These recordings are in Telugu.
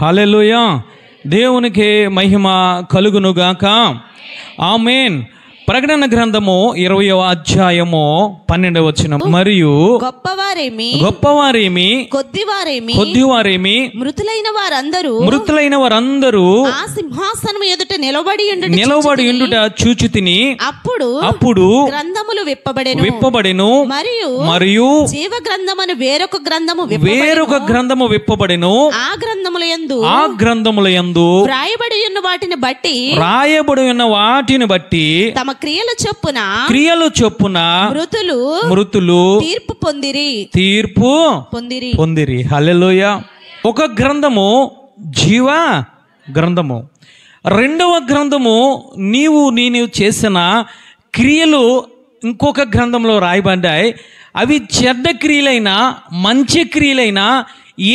హల్లెలూయా. దేవునికి మహిమ కలుగునుగాక. ఆమేన్. ప్రకటన గ్రంథము 20వ అధ్యాయము 12వ వచనం. మరియు గొప్పవారేమి కొద్దివారేమి మృతులైన వారందరూ ఆ సింహాసనం ఎదుట నిలబడి ఉండుట చూచితిని. అప్పుడు గ్రంథములు విప్పబడెను. మరియు జీవ గ్రంథమును వేరొక గ్రంథము విప్పబడెను. ఆ గ్రంథముల యందు వ్రాయబడి ఉన్న వాటిని బట్టి తమ క్రియల చొప్పున మృతులు తీర్పు పొందిరి. హల్లెలూయా. ఒక గ్రంథము జీవ గ్రంథము, రెండవ గ్రంథము నేను చేసిన క్రియలు ఇంకొక గ్రంథంలో రాయబడ్డాయి. అవి చెడ్డ క్రియలైనా మంచి క్రియలైనా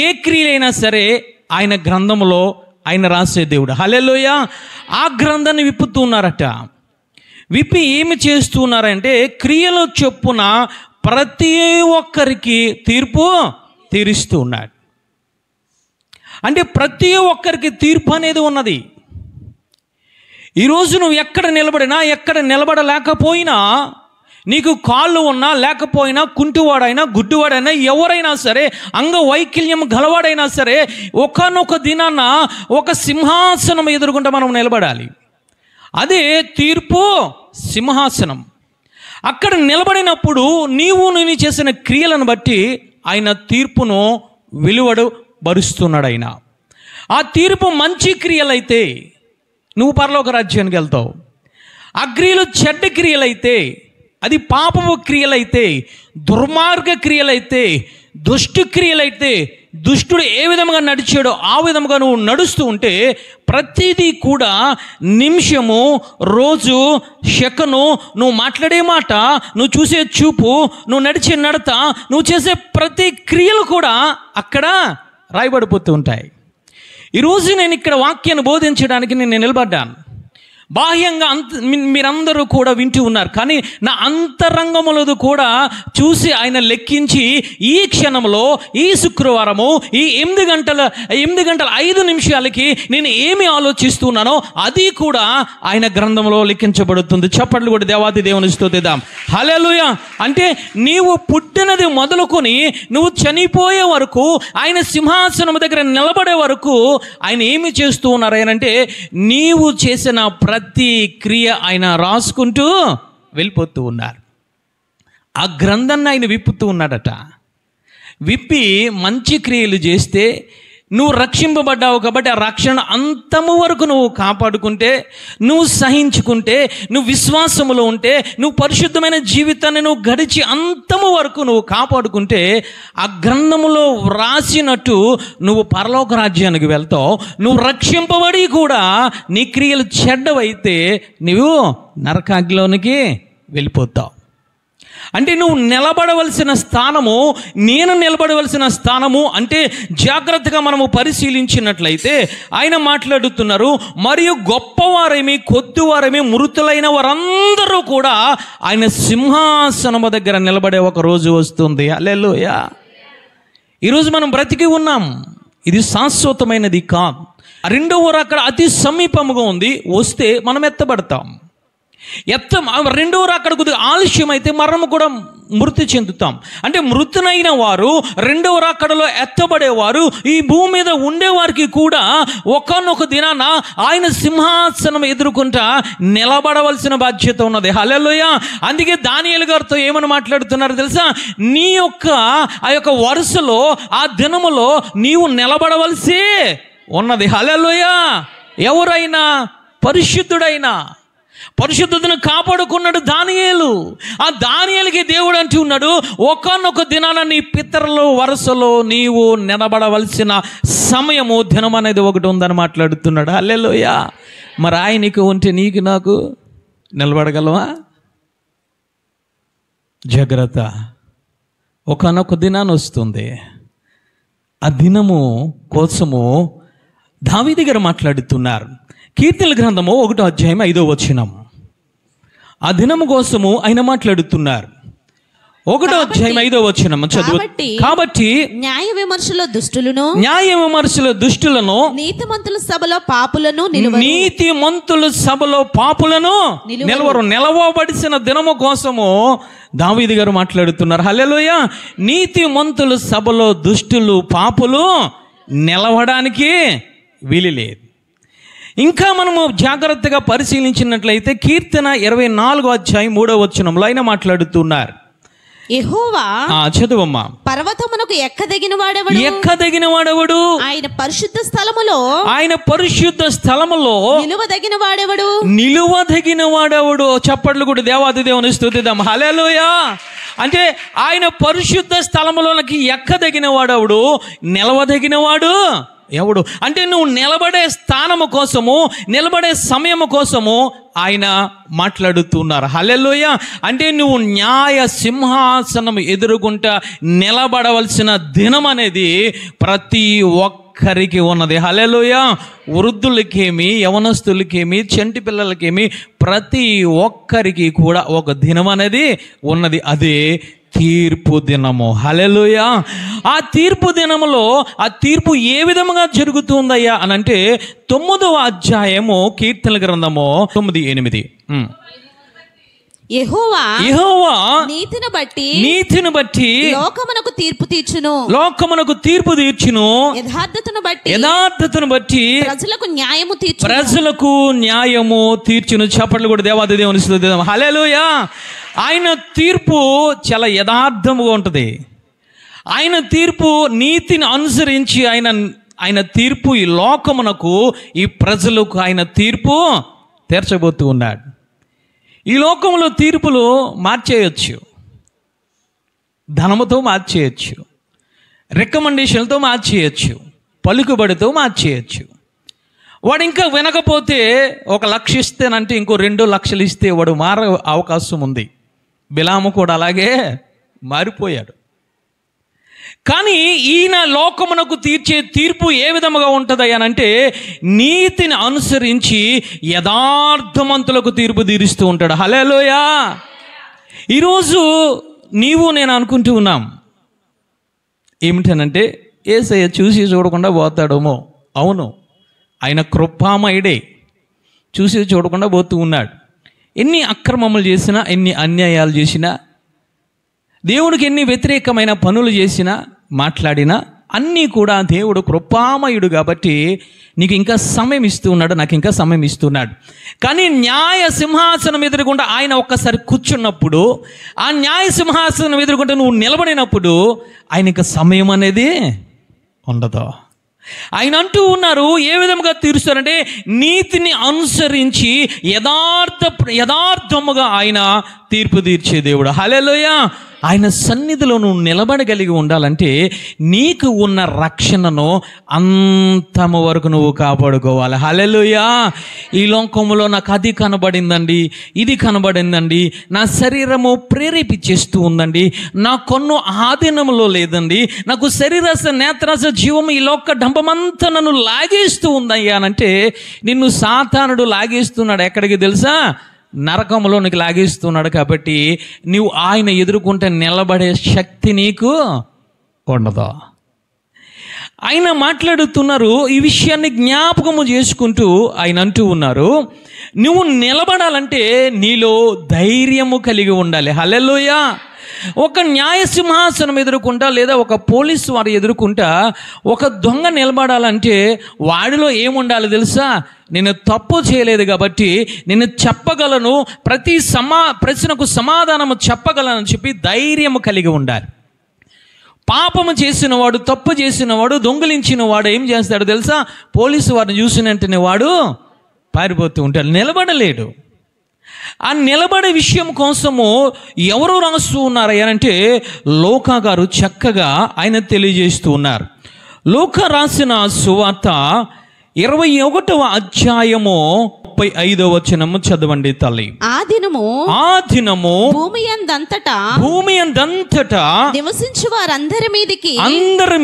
ఏ క్రియలైనా సరే ఆయన గ్రంథములో ఆయన రాసే దేవుడు. హల్లెలూయా. ఆ గ్రంథాన్ని విప్పుతున్నారట. విప్పి ఏమి చేస్తున్నారంటే క్రియలు చొప్పున ప్రతి ఒక్కరికి తీర్పు తీరుస్తూ ఉన్నాడు. అంటే ప్రతి ఒక్కరికి తీర్పు అనేది ఉన్నది. ఈరోజు నువ్వు ఎక్కడ నిలబడలేకపోయినా, నీకు కాళ్ళు ఉన్నా లేకపోయినా, కుంటివాడైనా గుడ్డివాడైనా ఎవరైనా సరే, అంగవైకల్యం గలవాడైనా సరే, ఒకానొక దినాన ఒక సింహాసనం ఎదుర్కొంటే మనం నిలబడాలి. అదే తీర్పు సింహాసనం. అక్కడ నిలబడినప్పుడు నేను చేసిన క్రియలను బట్టి ఆయన తీర్పును వెలువడబరుస్తున్నాడు. ఆయన ఆ తీర్పు మంచి క్రియలైతే నువ్వు పరలోక రాజ్యానికి వెళ్తావు. అక్రియలు చెడ్డ క్రియలైతే, అది పాపపు క్రియలైతే, దుర్మార్గ క్రియలైతే, దుష్టు క్రియలైతే, దుష్టుడు ఏ విధంగా నడిచాడో ఆ విధంగా నువ్వు నడుస్తూ ఉంటే ప్రతిదీ కూడా నిమిషము, రోజు, సెకను, నువ్వు మాట్లాడే మాట, నువ్వు చూసే చూపు, నువ్వు నడిచే నడత, నువ్వు చేసే ప్రతి క్రియలు కూడా అక్కడ రాయబడిపోతూ ఉంటాయి. ఈరోజు నేను ఇక్కడ వాక్యాన్ని బోధించడానికి నేను నిలబడ్డాను. బాహ్యంగా మీరందరూ కూడా వింటూ ఉన్నారు, కానీ నా అంతరంగములది కూడా చూసి ఆయన లెక్కించి ఈ క్షణంలో, ఈ శుక్రవారము, ఈ 8 గంటల 5 నిమిషాలకి నేను ఏమి ఆలోచిస్తున్నానో అది కూడా ఆయన గ్రంథంలో లెక్కించబడుతుంది. చప్పట్లు కూడా దేవాది దేవుని స్తుతిద్దాం. హల్లెలూయా. అంటే నీవు పుట్టినది మొదలుకొని నువ్వు చనిపోయే వరకు, ఆయన సింహాసనం దగ్గర నిలబడే వరకు ఆయన ఏమి చేస్తూ ఉన్నారు అంటే నీవు చేసిన ప్రతి క్రియ ఆయన రాసుకుంటూ వెళ్ళిపోతూ ఉన్నారు. ఆ గ్రంథాన్ని ఆయన విప్పుతూ ఉన్నాడట. విప్పి మంచి క్రియలు చేస్తే నువ్వు రక్షింపబడ్డావు కాబట్టి ఆ రక్షణ అంతము వరకు నువ్వు కాపాడుకుంటే, నువ్వు సహించుకుంటే, నువ్వు విశ్వాసములో ఉంటే, నువ్వు పరిశుద్ధమైన జీవితాన్ని నువ్వు గడిచి అంతము వరకు నువ్వు కాపాడుకుంటే ఆ గ్రంథములో వ్రాసినట్టు నువ్వు పరలోక రాజ్యానికి వెళ్తావు. నువ్వు రక్షింపబడి కూడా నీ క్రియలు చెడ్డవైతే నువ్వు నరకాగ్నిలోనికి వెళ్ళిపోతావు. అంటే నువ్వు నిలబడవలసిన స్థానము, నేను నిలబడవలసిన స్థానము అంటే జాగ్రత్తగా మనము పరిశీలించినట్లయితే ఆయన మాట్లాడుతున్నారు. మరియు గొప్పవారేమి కొద్దివారేమి మృతులైన వారందరూ కూడా ఆయన సింహాసనము దగ్గర నిలబడే ఒక రోజు వస్తుంది. హల్లెలూయా. ఈరోజు మనం బ్రతికి ఉన్నాం, ఇది శాశ్వతమైనది కాదు. రెండవ రాకడ అతి సమీపముగా ఉంది. వస్తే మనం ఎత్తబడతాం. రెండవ రాకడ కొద్దిగా ఆలస్యం అయితే మరణము కూడా మృతి చెందుతాం. అంటే మృతునైన వారు రెండవ రాకడలో ఎత్తబడేవారు ఈ భూమి మీద ఉండేవారికి కూడా ఒకానొక దినాన ఆయన సింహాసనం ఎదుర్కొంటా నిలబడవలసిన బాధ్యత ఉన్నది. హల్లెలూయా. అందుకే దానియేలు గారితో ఏమని మాట్లాడుతున్నారు తెలుసా? నీ యొక్క ఆ యొక్క వరుసలో, ఆ దినములో నీవు నిలబడవలసి ఉన్నది. హల్లెలూయా. ఎవరైనా పరిశుద్ధతను కాపాడుకున్నాడు దానియేలు. ఆ దానియేలుకి దేవుడు అంటూ ఉన్నాడు, ఒకానొక దినాన నీ పితరుల వరుసలో నీవు నిలబడవలసిన సమయము, దినం అనేది ఒకటి ఉందని మాట్లాడుతున్నాడు. హల్లెలూయా. మరి ఆయనకు ఉంటే నీకు నాకు నిలబడగలవా? జాగ్రత్త. ఒకానొక దినాన్ని వస్తుంది. ఆ దినము కోసము దావీదు గారు మాట్లాడుతున్నారు. కీర్తనల గ్రంథము 1వ అధ్యాయం 5వ వచనం. ఆ దినము కోసము ఆయన మాట్లాడుతున్నారు. ఒకటో అధ్యాయం 5వ వచనం చదువు. కాబట్టి న్యాయ విమర్శలో దుష్టులను నీతిమంతుల సభలో పాపులను నిలవరు. నిలవబడిన దినము కోసము దావీదు గారు మాట్లాడుతున్నారు. హల్లెలూయా. నీతిమంతుల సభలో దుష్టులు పాపులు నిలవడానికి వీలు లేదు. ఇంకా మనము జాగ్రత్తగా పరిశీలించినట్లయితే కీర్తన 24వ అధ్యాయం 3వ వచనంలో ఆయన మాట్లాడుతున్నారు. యెహోవా చదువమ్మా. పర్వతమునకు ఎక్కదగిన వాడెవడు? ఆయన పరిశుద్ధ స్థలములో నిలువదగిన వాడెవడు? చప్పట్లు కూడా దేవాది దేవుని స్తుతిద్దాం. హల్లెలూయా. అంటే ఆయన పరిశుద్ధ స్థలములోనికి ఎక్కదగిన వాడెవడు? నిలవదగిన వాడు ఎవడు? అంటే నువ్వు నిలబడే స్థానము కోసము, నిలబడే సమయము కోసము ఆయన మాట్లాడుతున్నారు. హల్లెలూయా. అంటే నువ్వు న్యాయ సింహాసనం ఎదురుగుంటా నిలబడవలసిన దినం అనేది ప్రతి ఒక్కరికి ఉన్నది. హల్లెలూయా. వృద్ధులకేమి, యవనస్తులకేమి, చంటి పిల్లలకేమి ప్రతి ఒక్కరికి కూడా ఒక దినం అనేది ఉన్నది. అదే తీర్పు దినము. హల్లెలూయా. ఆ తీర్పు దినములో ఆ తీర్పు ఏ విధముగా జరుగుతుందయ్యా అని అంటే 9వ అధ్యాయము కీర్తనల గ్రంథము 9:8. యెహోవా నీతిని బట్టి లోకమునకు తీర్పు తీర్చును. యథార్థతను బట్టి ప్రజలకు న్యాయము తీర్చును. చప్పట్లు కూడా దేవాది దేవుని స్తుతిద్దాం. హల్లెలూయా. ఆయన తీర్పు చాలా యథార్థముగా ఉంటుంది. ఆయన తీర్పు నీతిని అనుసరించి ఆయన తీర్పు ఈ లోకమునకు, ఈ ప్రజలకు ఆయన తీర్పు తీర్చబోతూ ఉన్నాడు. ఈ లోకంలో తీర్పులు మార్చేయచ్చు, ధనముతో మార్చేయచ్చు, రికమెండేషన్లతో మార్చేయచ్చు, పలుకుబడితో మార్చేయచ్చు. వాడు ఇంకా వినకపోతే 1 లక్ష ఇస్తేనంటే ఇంకో 2 లక్షలు ఇస్తే వాడు మారే అవకాశం ఉంది. బిలాము కూడా అలాగే మారిపోయాడు. కానీ ఈయన లోకమునకు తీర్చే తీర్పు ఏ విధముగా ఉంటుంది అనంటే నీతిని అనుసరించి యథార్థవంతులకు తీర్పు తీరుస్తూ ఉంటాడు. హల్లెలూయా. ఈరోజు నీవు నేను అనుకుంటూ ఉన్నాం ఏమిటనంటే యేసయ్య చూసి చూడకుండా పోతాడేమో. అవును, ఆయన కృపామయుడే, చూసి చూడకుండా పోతూ ఉన్నాడు. ఎన్ని అక్రమములు చేసినా, ఎన్ని అన్యాయాలు చేసినా, దేవుడికి ఎన్ని వ్యతిరేకమైన పనులు చేసినా, మాట్లాడినా అన్నీ కూడా దేవుడు కృపామయుడు కాబట్టి నీకు ఇంకా సమయం ఇస్తూ ఉన్నాడు, నాకు ఇంకా సమయం ఇస్తున్నాడు. కానీ న్యాయ సింహాసనం ఎదురుగుండా ఆయన ఒక్కసారి కూర్చున్నప్పుడు, ఆ న్యాయ సింహాసనం ఎదురుగుండా నువ్వు నిలబడినప్పుడు ఆయన ఇంకా సమయం అనేది ఉండదు. ఆయన అంటూ ఉన్నారు ఏ విధముగా తీరుస్తారంటే నీతిని అనుసరించి యథార్థముగా ఆయన తీర్పు తీర్చే దేవుడు. హల్లెలూయా. ఆయన సన్నిధిలో నువ్వు నిలబడగలిగి ఉండాలంటే నీకు ఉన్న రక్షణను అంతము వరకు నువ్వు కాపాడుకోవాలి. హల్లెలూయా. ఈ లోకంలో నాకు అది కనబడిందండి, ఇది కనబడిందండి, నా శరీరము ప్రేరేపించేస్తూ ఉందండి, నా కొన్ను ఆధీనంలో లేదండి, నాకు శరీరస నేత్రస జీవము ఈ లోక డంబమంతా నన్ను లాగేస్తూ ఉందయ్యా అంటే నిన్ను సాతానుడు లాగేస్తున్నాడు. ఎక్కడికి తెలుసా? నరకంలోనికి లాగేస్తున్నాడు. కాబట్టి నువ్వు ఆయన ఎదుర్కొంటే నిలబడే శక్తి నీకు ఉండదు. ఆయన మాట్లాడుతున్నారు. ఈ విషయాన్ని జ్ఞాపకము చేసుకుంటూ ఆయన అంటూ ఉన్నారు, నువ్వు నిలబడాలంటే నీలో ధైర్యము కలిగి ఉండాలి. హల్లెలూయా. ఒక న్యాయ సింహాసనం ఎదుర్కొంటా లేదా ఒక పోలీసు వారు ఎదుర్కొంటా ఒక దొంగ నిలబడాలంటే వాడిలో ఏముండాలి తెలుసా? నేను తప్పు చేయలేదు కాబట్టి నేను చెప్పగలను, ప్రతి ప్రశ్నకు సమాధానము చెప్పగలను చెప్పి ధైర్యము కలిగి ఉండాలి. పాపము చేసిన వాడు, తప్పు చేసిన వాడు, దొంగిలించిన వాడు ఏం చేస్తాడు తెలుసా? పోలీసు వారిని చూసిన వెంటనే వాడు పారిపోతూ ఉంటాడు, నిలబడలేడు. ఆ నిలబడే విషయం కోసము ఎవరు రాస్తూ ఉన్నారు అంటే లోకా గారు చక్కగా ఆయన తెలియజేస్తూ ఉన్నారు. లోకా రాసిన సువార్త 21వ అధ్యాయము 35వ వచనము చదవండి తల్లి. ఆ దినము భూమి అందంతటా నివసించు వారందరి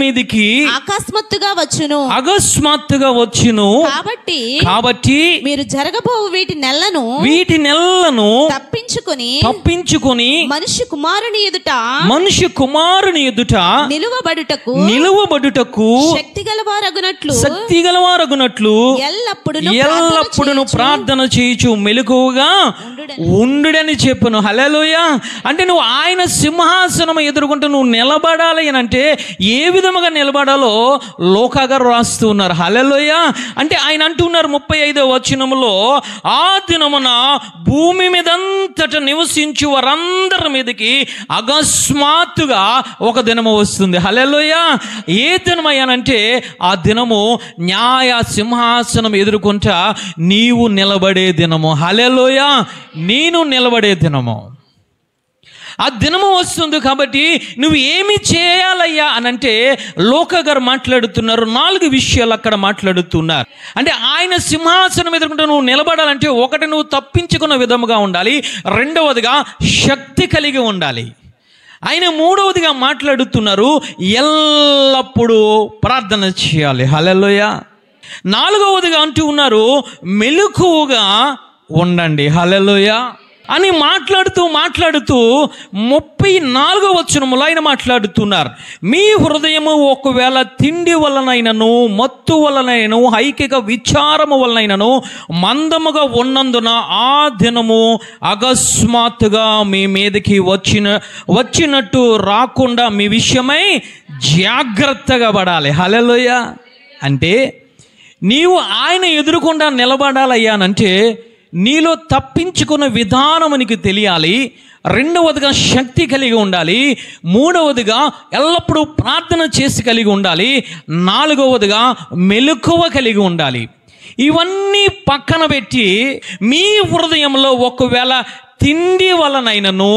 మీదికి అకస్మాత్తుగా వచ్చును. కాబట్టి మీరు జరగబోవు వీటి నెలను తప్పించుకొని మనుష్య కుమారుని ఎదుట నిలువబడుటకు శక్తి గలవారగునట్లు ఎల్లప్పుడూ ప్రార్థన చేయుచు మెలకువగా ఉండుడని చెప్పును. హల్లెలూయా. అంటే నువ్వు ఆయన సింహాసనం ఎదుర్కొంటూ నువ్వు నిలబడాలి అని అంటే ఏ విధముగా నిలబడాలో లోకా గారు రాస్తూ ఉన్నారు. హల్లెలూయా. అంటే ఆయన అంటున్నారు 35వ వచనములో, ఆ దినమున భూమి మీదంతట నివసించు వారందరి మీదకి అకస్మాత్తుగా ఒక దినము వస్తుంది. హల్లెలూయా. ఏ దినమయ్యానంటే ఆ దినము న్యాయ సింహాసనం ఎదుర్కొంటా నీవు నిలబడే దినము. హల్లెలూయా. నేను నిలబడే దినము. ఆ దినము వస్తుంది. కాబట్టి నువ్వు ఏమి చేయాలయ్యా అనంటే లోకా గారు మాట్లాడుతున్నారు. 4 విషయాలు అక్కడ మాట్లాడుతున్నారు. అంటే ఆయన సింహాసనం ఎదుర్కొంటే నువ్వు నిలబడాలంటే, ఒకటి నువ్వు తప్పించుకున్న విధముగా ఉండాలి, రెండవదిగా శక్తి కలిగి ఉండాలి. ఆయన 3వదిగా మాట్లాడుతున్నారు, ఎల్లప్పుడూ ప్రార్థన చేయాలి. హల్లెలూయా. 4వదిగా అంటూ ఉన్నారు, మెలకువగా ఉండండి. హల్లెలూయా అని మాట్లాడుతూ 34వ వచనములో ఆయన మాట్లాడుతున్నారు, మీ హృదయము ఒకవేళ తిండి వలనైనను మత్తు వలనైనను ఐకిక విచారము వలనైనను మందముగా ఉన్నందున ఆ దినము అకస్మాత్తుగా మీ మీదకి వచ్చినట్టు రాకుండా మీ విషయమై జాగ్రత్తగా పడాలి. హల్లెలూయా. అంటే నీవు ఆయన ఎదురుకుండా నిలబడాలయ్యానంటే నీలో తప్పించుకున్న విధానం నీకు తెలియాలి, రెండవదిగా శక్తి కలిగి ఉండాలి, మూడవదిగా ఎల్లప్పుడూ ప్రార్థన చేసి కలిగి ఉండాలి, నాలుగవదిగా మెలకువ కలిగి ఉండాలి. ఇవన్నీ పక్కన పెట్టి మీ హృదయంలో ఒకవేళ తిండి వలనైనను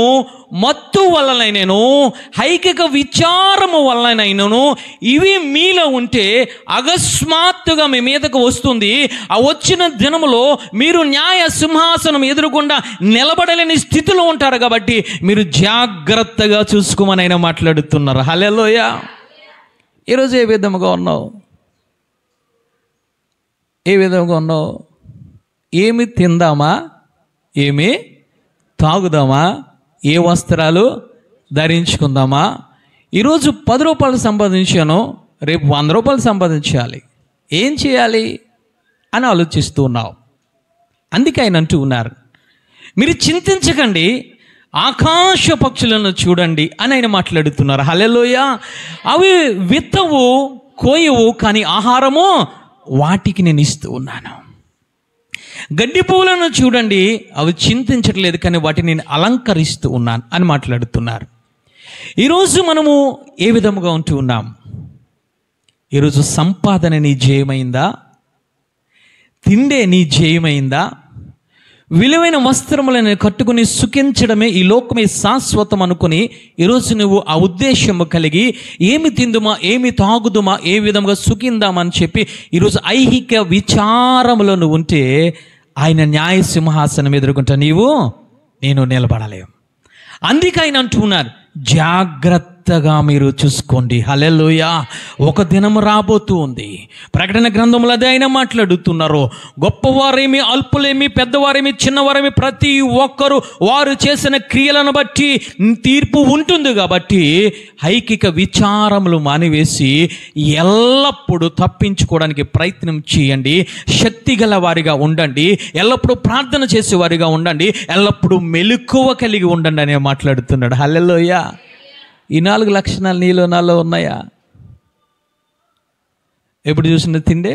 మత్తు వలనైనను ఐకిక విచారము వలనైనను ఇవి మీలో ఉంటే అకస్మాత్తుగా మీ మీదకు వస్తుంది. ఆ వచ్చిన దినములో మీరు న్యాయ సింహాసనం ఎదురుకుండా నిలబడలేని స్థితిలో ఉంటారు. కాబట్టి మీరు జాగ్రత్తగా చూసుకోమని ఆయన మాట్లాడుతున్నారు. హల్లెలూయా. ఈరోజు ఏ విధముగా ఉన్నావు? ఏ విధంగా ఉన్నావు? ఏమి తిందామా, ఏమి తాగుదామా, ఏ వస్త్రాలు ధరించుకుందామా? ఈరోజు 10 రూపాయలు సంపాదించాను, రేపు 100 రూపాయలు సంపాదించాలి, ఏం చేయాలి అని ఆలోచిస్తూ ఉన్నావు. అందుకే ఆయన అంటూ ఉన్నారు, మీరు చింతించకండి, ఆకాశ పక్షులను చూడండి అని ఆయన మాట్లాడుతున్నారు. హల్లెలూయా. అవి విత్తవు కోయవు, కానీ ఆహారము వాటికి నేను ఇస్తూ ఉన్నాను. గడ్డి పువ్వులను చూడండి, అవి చింతించట్లేదు, కానీ వాటిని నేను అలంకరిస్తూ ఉన్నాను అని మాట్లాడుతున్నారు. ఈరోజు మనము ఏ విధముగా ఉంటూ ఉన్నాం? ఈరోజు సంపాదన నీ జయమైందా? తిండే నీ జయమైందా? విలువైన వస్త్రములను కట్టుకుని సుఖించడమే ఈ లోకమే శాశ్వతం అనుకుని ఈరోజు నువ్వు ఆ ఉద్దేశము కలిగి ఏమి తిందుమా, ఏమి తాగుదుమా, ఏ విధంగా సుఖిందామని చెప్పి ఈరోజు ఐహిక విచారములో నువ్వు ఉంటే ఆయన న్యాయ సింహాసనం ఎదుర్కొంటా నేను నిలబడలేము. అందుకే ఆయన అంటున్నారు, జాగ్రత్తగా మీరు చూసుకోండి. హల్లెలూయా. ఒక దినము రాబోతూ ఉంది. ప్రకటన గ్రంథంలో అదే ఆయన మాట్లాడుతున్నారు, గొప్పవారేమి అల్పులేమి పెద్దవారేమి చిన్నవారేమి ప్రతి ఒక్కరూ వారు చేసిన క్రియలను బట్టి తీర్పు ఉంటుంది. కాబట్టి ఐకిక విచారములు మానివేసి ఎల్లప్పుడూ తప్పించుకోవడానికి ప్రయత్నం చేయండి. శక్తి గల వారిగా ఉండండి, ఎల్లప్పుడూ ప్రార్థన చేసేవారిగా ఉండండి, ఎల్లప్పుడూ మెలకువ కలిగి ఉండండి అనే మాట్లాడుతున్నాడు. హల్లెలూయా. ఈ 4 లక్షణాలు నీలో నాలో ఉన్నాయా? ఎప్పుడు చూసిన తిండే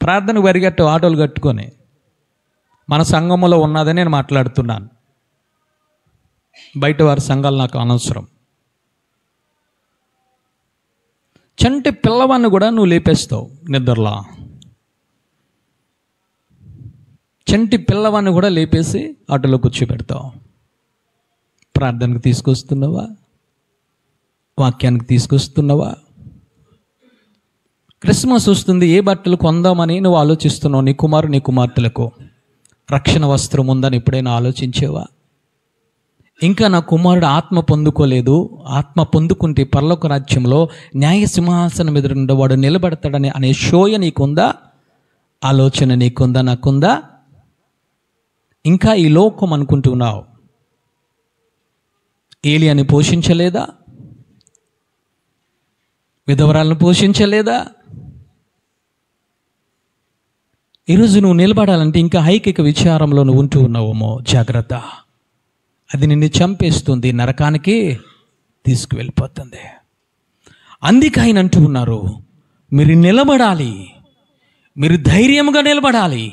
ప్రార్థనకు పరిగెట్టు ఆటోలు కట్టుకొని మన సంఘములో ఉన్నదని నేను మాట్లాడుతున్నాను. బయట వారి సంఘాలు నాకు అనవసరం. చంటి పిల్లవాడిని కూడా నువ్వు లేపేస్తావు నిద్రలా. చంటి పిల్లవాడిని కూడా లేపేసి ఆటోలో కూర్చోబెడతావు. ప్రార్థనకు తీసుకొస్తున్నావా? వాక్యానికి తీసుకొస్తున్నావా? క్రిస్మస్ వస్తుంది, ఏ బట్టలు కొందామని నువ్వు ఆలోచిస్తున్నావు నీ కుమారు నీ కుమార్తెలకు. రక్షణ వస్త్రం ఉందని ఎప్పుడైనా ఆలోచించేవా? ఇంకా నా కుమారుడు ఆత్మ పొందుకోలేదు, ఆత్మ పొందుకుంటే పరలోక రాజ్యంలో న్యాయ సింహాసనం ఎదురుండా వాడు నిలబడతాడని అనే షోయ నీకుందా? ఆలోచన నీకుందా? నాకుందా? ఇంకా ఈ లోకం అనుకుంటున్నావు. ఏలియాని పోషించలేదా? విధవరాలను పోషించలేదా? ఈరోజు నువ్వు నిలబడాలంటే ఇంకా ఐకిక విచారంలో నువ్వు ఉంటూ ఉన్నావేమో. జాగ్రత్త, అది నిన్ను చంపేస్తుంది, నరకానికి తీసుకువెళ్ళిపోతుంది. అందుకే ఆయన అంటూ ఉన్నారు, మీరు నిలబడాలి, మీరు ధైర్యంగా నిలబడాలి.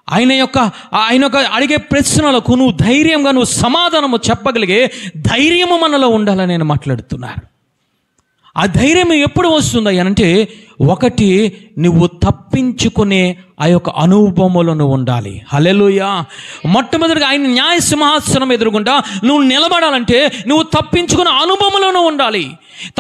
ఆయన యొక్క అడిగే ప్రశ్నలకు నువ్వు ధైర్యంగా నువ్వు సమాధానము చెప్పగలిగే ధైర్యము మనలో ఉండాలని నేను మాట్లాడుతున్నారు. ఆ ధైర్యం ఎప్పుడు వస్తుంది అంటే, ఒకటి నువ్వు తప్పించుకునే ఆ యొక్క అనుభవములను ఉండాలి. హల్లెలూయా. మొట్టమొదటిగా ఆయన న్యాయ సింహాసనం ఎదురుగుండా నువ్వు నిలబడాలంటే నువ్వు తప్పించుకున్న అనుభవంలోనూ ఉండాలి.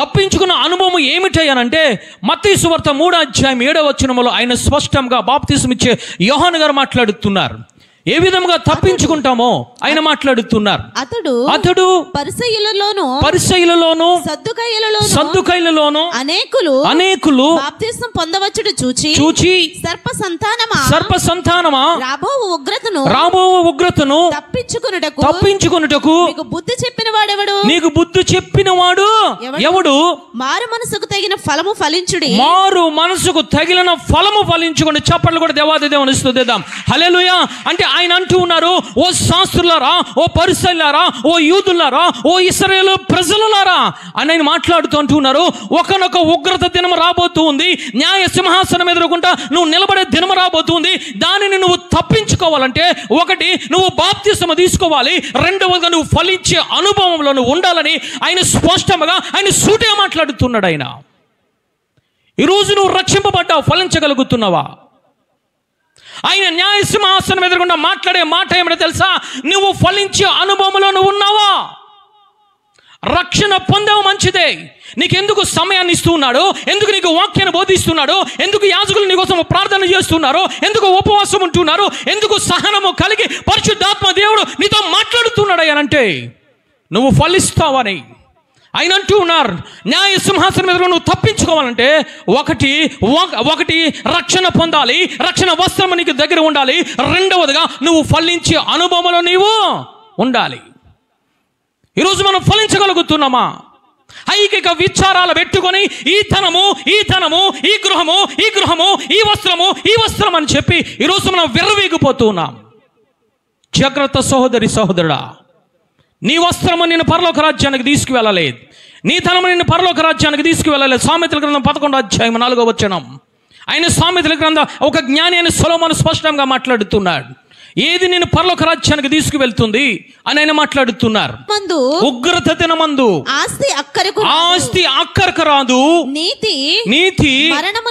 తప్పించుకున్న అనుభవం ఏమిటయ్యానంటే, మత్తయి సువార్త 3:7 ఆయన స్పష్టంగా బాప్తిసం ఇచ్చే యోహాను గారు మాట్లాడుతున్నారు. ఏ విధంగా తప్పించుకుంటామో ఆయన మాట్లాడుతున్నారు. అతడు పరిసయ్యులలోను సద్దుకైలలోను అనేకులు బాప్తిసం పొందవచ్చుడు చూచి సర్ప సంతానమా రాబో ఉగ్రతను తప్పించుకొనుటకు నీకు బుద్ధి చెప్పిన వాడు ఎవడు? మారు మనసుకు తగిన ఫలము ఫలించుడి. మారు మనసుకు తగిలిన ఫలము ఫలించుకోండి. చప్పట్లు కూడా దేవాది దేవుని స్తుతిద్దాం. హల్లెలూయా. అంటే ఆయన అంటూ ఉన్నారు, ఓ శాస్త్రులారా, ఓ పరిసయ్యులారా, ఓ యూదులారా, ఓ ఇశ్రాయేలు ప్రజలారా అని ఆయన మాట్లాడుతూ అంటున్నారు. ఒకనొక ఉగ్రత దినం రాబోతూ ఉంది. న్యాయ సింహాసనం ఎదురుకుంటా నువ్వు నిలబడే దినం రాబోతుంది. దానిని నువ్వు తప్పించుకోవాలంటే, ఒకటి నువ్వు బాప్తిసము తీసుకోవాలి, రెండవదిగా నువ్వు ఫలించే అనుభవంలో నువ్వు ఉండాలని ఆయన స్పష్టంగా ఆయన సూటిగా మాట్లాడుతున్నాడు. ఆయన ఈరోజు నువ్వు రక్షింపబడ్డావు, ఫలించగలుగుతున్నావా? ఆయన న్యాయ సింహాసనం ఎదురుకుండా మాట్లాడే మాట ఏమిటో తెలుసా? నువ్వు ఫలించే అనుభవంలో నువ్వు ఉన్నావా? రక్షణ పొందవు మంచిదే. నీకెందుకు సమయాన్ని ఇస్తున్నాడు? ఎందుకు నీకు వాక్యాన్ని బోధిస్తున్నాడు? ఎందుకు యాజకులు నీ కోసం ప్రార్థన చేస్తున్నారు? ఎందుకు ఉపవాసం ఉంటున్నారు? ఎందుకు సహనము కలిగి పరిశుద్ధాత్మ దేవుడు నీతో మాట్లాడుతున్నాడు అంటే నువ్వు ఫలిస్తావని ఆయన అంటూ ఉన్నారు. న్యాయ సింహాసనం ఎదురు నువ్వు తప్పించుకోవాలంటే ఒకటి రక్షణ పొందాలి, రక్షణ వస్త్రం నీకు దగ్గర ఉండాలి. రెండవదిగా నువ్వు ఫలించే అనుభవంలో నీవు ఉండాలి. ఈరోజు మనం ఫలించగలుగుతున్నామా? ఐకిక విచారాలు పెట్టుకొని ఈ ధనము, ఈ గృహము, ఈ వస్త్రం అని చెప్పి ఈరోజు మనం విర్రవీగిపోతూ ఉన్నాం. జాగ్రత్త సహోదరి సహోదరుడా. నీ వస్త్రము నిన్ను పరలోక రాజ్యానికి తీసుకువెళ్ళలేదు, నీ ధనము నిన్ను పరలోక రాజ్యానికి తీసుకువెళ్ళలేదు. సామెతల గ్రంథం 11:4 ఆయన సామెతల గ్రంథం ఒక జ్ఞాని అని సొలొమోను స్పష్టంగా మాట్లాడుతున్నాడు. ఏది నేను పరలోక రాజ్యానికి తీసుకువెళ్తుంది అని ఆయన మాట్లాడుతున్నారు. ఉగ్రత దినమందు ఆస్తి అక్కరకు రాదు, నీతి మరణము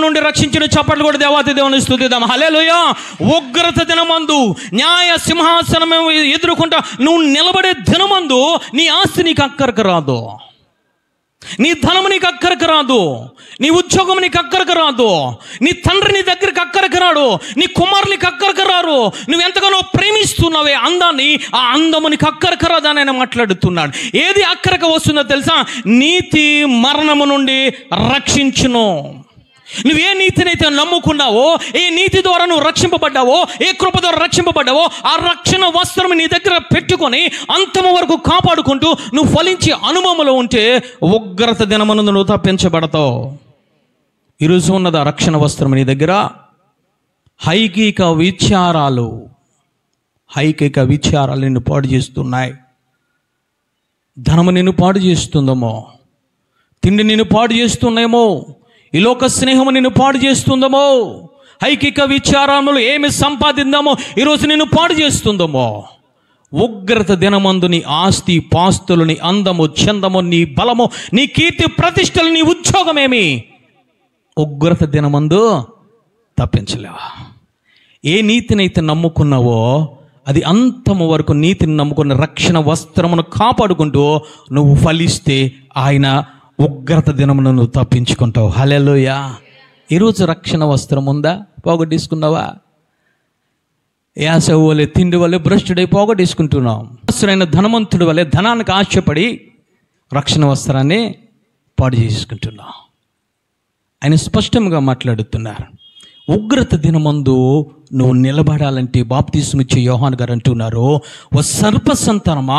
నుండి రక్షించిన. చప్పట్లు కూడా దేవాతి దేవుని స్తుతిద్దాం. హల్లెలూయా. ఉగ్రత దినమందు న్యాయ సింహాసనం ఎదుర్కొంటా నువ్వు నిలబడే దినమందు నీ ఆస్తి నీకు అక్కరకు రాదు, నీ ధనము నీకు అక్కరకు రాదు, నీ ఉద్యోగం నీకు అక్కరకు రాదు, నీ తండ్రి నీ దగ్గరికి అక్కరకు రాడు, నీ కుమారులు నీకు అక్కరకు రారు. నువ్వు ఎంతగానో ప్రేమిస్తున్నావే అందాన్ని, ఆ అందము నీకు అక్కరకు రాదు అని ఆయన మాట్లాడుతున్నాడు. ఏది అక్కరకు వస్తుందో తెలుసా? నీతి మరణము నుండి రక్షించును. నువ్వు ఏ నీతినైతే నమ్ముకున్నావో, ఏ నీతి ద్వారా నువ్వు రక్షింపబడ్డావో, ఏ కృప ద్వారా రక్షింపబడ్డావో, ఆ రక్షణ వస్త్రం నీ దగ్గర పెట్టుకొని అంతము వరకు కాపాడుకుంటూ నువ్వు ఫలించి అనుభవంలో ఉంటే ఉగ్రత దినమునందు నువ్వు తప్పించబడతావు. ఈరోజు ఉన్నదా రక్షణ వస్త్రం నీ దగ్గర? ఐకిక విచారాలు నిన్ను పాడు చేస్తున్నాయి. ధనము నిన్ను పాడు చేస్తుందేమో, తిండి నిన్ను పాడు చేస్తున్నాయేమో, ఈ లోక స్నేహము నిన్ను పాడు చేస్తుందేమో, ఐకిక విచారములు ఏమి సంపాదిందామో ఈరోజు నిన్ను పాడు చేస్తుందేమో. ఉగ్రత దినమందు నీ ఆస్తి పాస్తులు, నీ అందము చందము, నీ బలము, నీ కీర్తి ప్రతిష్టలు, నీ ఉద్యోగమేమి ఉగ్రత దినమందు తప్పించలేవా? ఏ నీతినైతే నమ్ముకున్నావో అది అంతము వరకు నీతిని నమ్ముకున్న రక్షణ వస్త్రమును కాపాడుకుంటూ నువ్వు ఫలిస్తే ఆయన ఉగ్రత దినమును నువ్వు తప్పించుకుంటావు. హల్లెలూయా. ఈరోజు రక్షణ వస్త్రం ఉందా? పోగొట్టేసుకున్నావా? యాసవు వలె తిండి వలె భ్రష్టుడై పోగొట్టేసుకుంటున్నాం. అసలైన ధనవంతుడి వలె ధనానికి ఆశపడి రక్షణ వస్త్రాన్ని పాడు చేసుకుంటున్నాం. ఆయన స్పష్టంగా మాట్లాడుతున్నారు. ఉగ్రత దినమందు నువ్వు నిలబడాలంటే బాప్తిస్మ ఇచ్చే యోహాను గారు అంటున్నారు, ఓ సర్ప సంతానమా,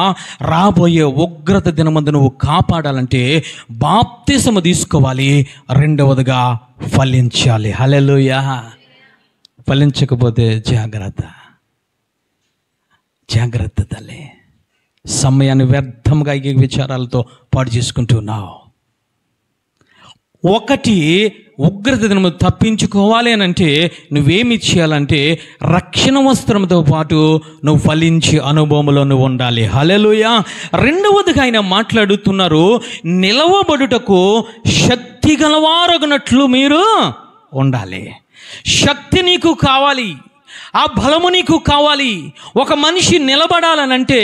రాబోయే ఉగ్రత దినమందు నువ్వు కాపాడాలంటే బాప్తిస్మ తీసుకోవాలి, రెండవదిగా ఫలించాలి. హల్లెలూయా. ఫలించకపోతే జాగ్రత్త, జాగ్రత్త తల్లి. సమయాన్ని వ్యర్థంగా ఈ విచారాలతో పాడు చేసుకుంటున్నావు. ఒకటి, ఉగ్రత దినము తప్పించుకోవాలి అని అంటే నువ్వేమి చేయాలంటే రక్షణ వస్త్రంతో పాటు నువ్వు ఫలించే అనుభవంలో నువ్వు ఉండాలి. హల్లెలూయా. రెండవదిగా ఆయన మాట్లాడుతున్నారు, నిలవబడుటకు శక్తి గలవారగునట్లు మీరు ఉండాలి. శక్తి నీకు కావాలి, ఆ బలము నీకు కావాలి. ఒక మనిషి నిలబడాలనంటే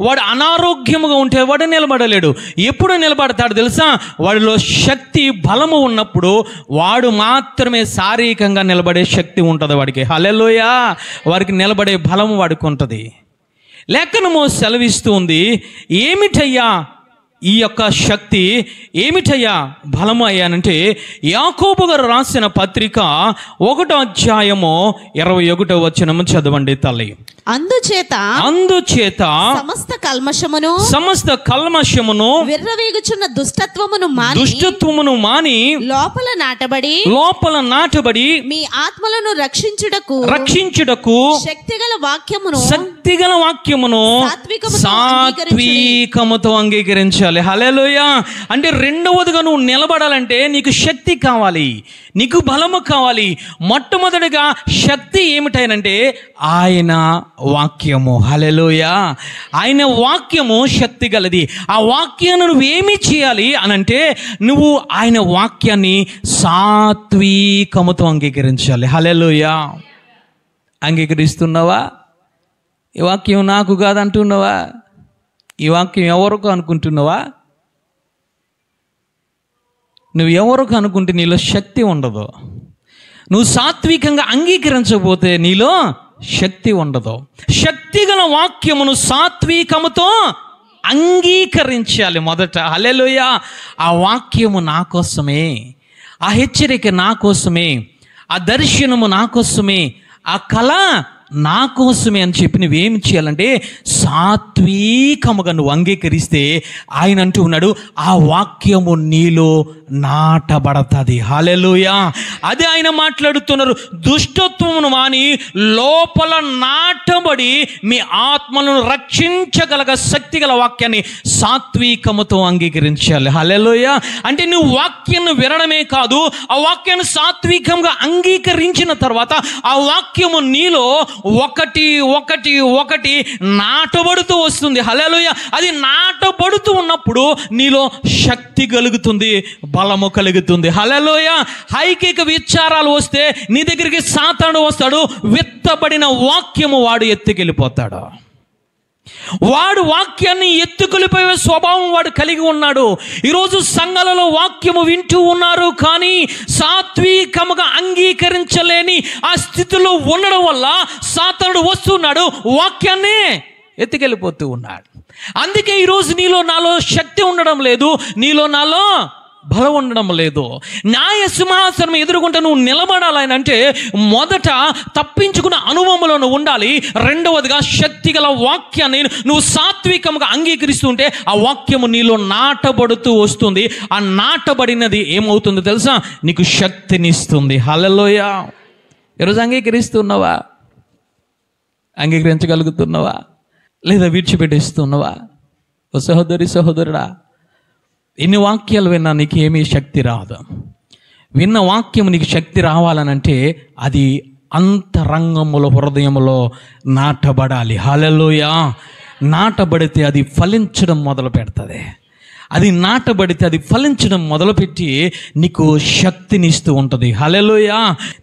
వాడు అనారోగ్యముగా ఉంటే వాడు నిలబడలేడు. ఎప్పుడు నిలబడతాడు తెలుసా? వాడిలో శక్తి బలము ఉన్నప్పుడు వాడు మాత్రమే శారీరకంగా నిలబడే శక్తి ఉంటుంది వాడికి. హల్లెలూయా. వారికి నిలబడే బలము వాడికి ఉంటుంది. లేఖనము సెలవిస్తుంది, ఏమిటయ్యా ఈ యొక్క శక్తి, ఏమిటయ్యా బలము అయ్యానంటే, యాకోబు గారు రాసిన పత్రిక 1వ అధ్యాయము 21వ వచనము చదవండి తల్లి. అందుచేత సమస్త కల్మషమును విర్రవీగుచున్న దుష్టత్వమును మాని లోపల నాటబడి మీ ఆత్మలను రక్షించుటకు శక్తిగల వాక్యమును సాత్వికముతో అంగీకరించాలి. హల్లెలూయా. అంటే రెండవదిగా నువ్వు నిలబడాలంటే నీకు శక్తి కావాలి, నీకు బలము కావాలి. మొట్టమొదటిగా శక్తి ఏమిటైనంటే ఆయన వాక్యము. హల్లెలూయా. ఆయన వాక్యము శక్తి గలది. ఆ వాక్యాన్ని నువ్వేమి చేయాలి అనంటే నువ్వు ఆయన వాక్యాన్ని సాత్వికముతో అంగీకరించాలి. హల్లెలూయా. అంగీకరిస్తున్నావా? ఈ వాక్యం నాకు కాదంటున్నావా? ఈ వాక్యం ఎవరికి అనుకుంటున్నావా? నువ్వు ఎవరికి అనుకుంటే నీలో శక్తి ఉండదు. నువ్వు సాత్వికంగా అంగీకరించకపోతే నీలో శక్తి ఉండదు. శక్తి గల వాక్యమును సాత్వికముతో అంగీకరించాలి మొదట. హల్లెలూయా. ఆ వాక్యము నా కోసమే, ఆ హెచ్చరిక నా కోసమే, ఆ దర్శనము నా కోసమే, ఆ కళ నా కోసమే అని చెప్పి నువ్వేమి చేయాలంటే సాత్వికముగా నువ్వు అంగీకరిస్తే ఆయన అంటూ ఉన్నాడు, ఆ వాక్యము నీలో నాటబడతాది. హల్లెలూయా. అదే ఆయన మాట్లాడుతున్నారు, దుష్టత్వమును మాని లోపల నాటబడి మీ ఆత్మలను రక్షించగలగ శక్తి గల వాక్యాన్ని సాత్వికముతో అంగీకరించాలి. హల్లెలూయా. అంటే నువ్వు వాక్యాన్ని వినడమే కాదు, ఆ వాక్యాన్ని సాత్వికంగా అంగీకరించిన తర్వాత ఆ వాక్యము నీలో ఒకటి ఒకటి ఒకటి నాటబడుతూ వస్తుంది. హల్లెలూయా. అది నాటబడుతూ ఉన్నప్పుడు నీలో శక్తి కలుగుతుంది, బలము కలుగుతుంది. హల్లెలూయా. ఐకిక విచారాలు వస్తే నీ దగ్గరికి సాతాను వస్తాడు, విత్తబడిన వాక్యము వాడు ఎత్తుకెళ్ళిపోతాడు. వాడు వాక్యాన్ని ఎత్తుకొలిపోయే స్వభావం వాడు కలిగి ఉన్నాడు. ఈరోజు సంఘాలలో వాక్యము వింటూ ఉన్నారు, కానీ సాత్వికముగా అంగీకరించలేని ఆ స్థితిలో ఉండడం వల్ల సాతానుడు వస్తున్నాడు, వాక్యాన్ని ఎత్తుకెళ్ళిపోతూ ఉన్నాడు. అందుకే ఈరోజు నీలో నాలో శక్తి ఉండడం లేదు, నీలో నాలో బలం ఉండడం లేదు. న్యాయ సింహాసనం ఎదుర్కొంటే నువ్వు నిలబడాలంటే మొదట తప్పించుకున్న అనుభవంలో నువ్వు ఉండాలి. రెండవదిగా శక్తి గల వాక్యాన్ని నువ్వు సాత్వికంగా అంగీకరిస్తుంటే ఆ వాక్యము నీలో నాటబడుతూ వస్తుంది. ఆ నాటబడినది ఏమవుతుందో తెలుసా? నీకు శక్తినిస్తుంది. హల్లెలూయా. ఈరోజు అంగీకరిస్తున్నావా? అంగీకరించగలుగుతున్నావా లేదా విడిచిపెట్టేస్తున్నావా? ఓ సహోదరి సహోదరుడా, ఎన్ని వాక్యాలు విన్నా నీకు ఏమీ శక్తి రాదు. విన్న వాక్యం నీకు శక్తి రావాలనంటే అది అంతరంగములో హృదయములో నాటబడాలి. హల్లెలూయా. నాటబడితే అది ఫలించడం మొదలు పెడుతుంది. అది నాటబడితే అది ఫలించడం మొదలుపెట్టి నీకు శక్తినిస్తూ ఉంటుంది. హల్లెలూయా.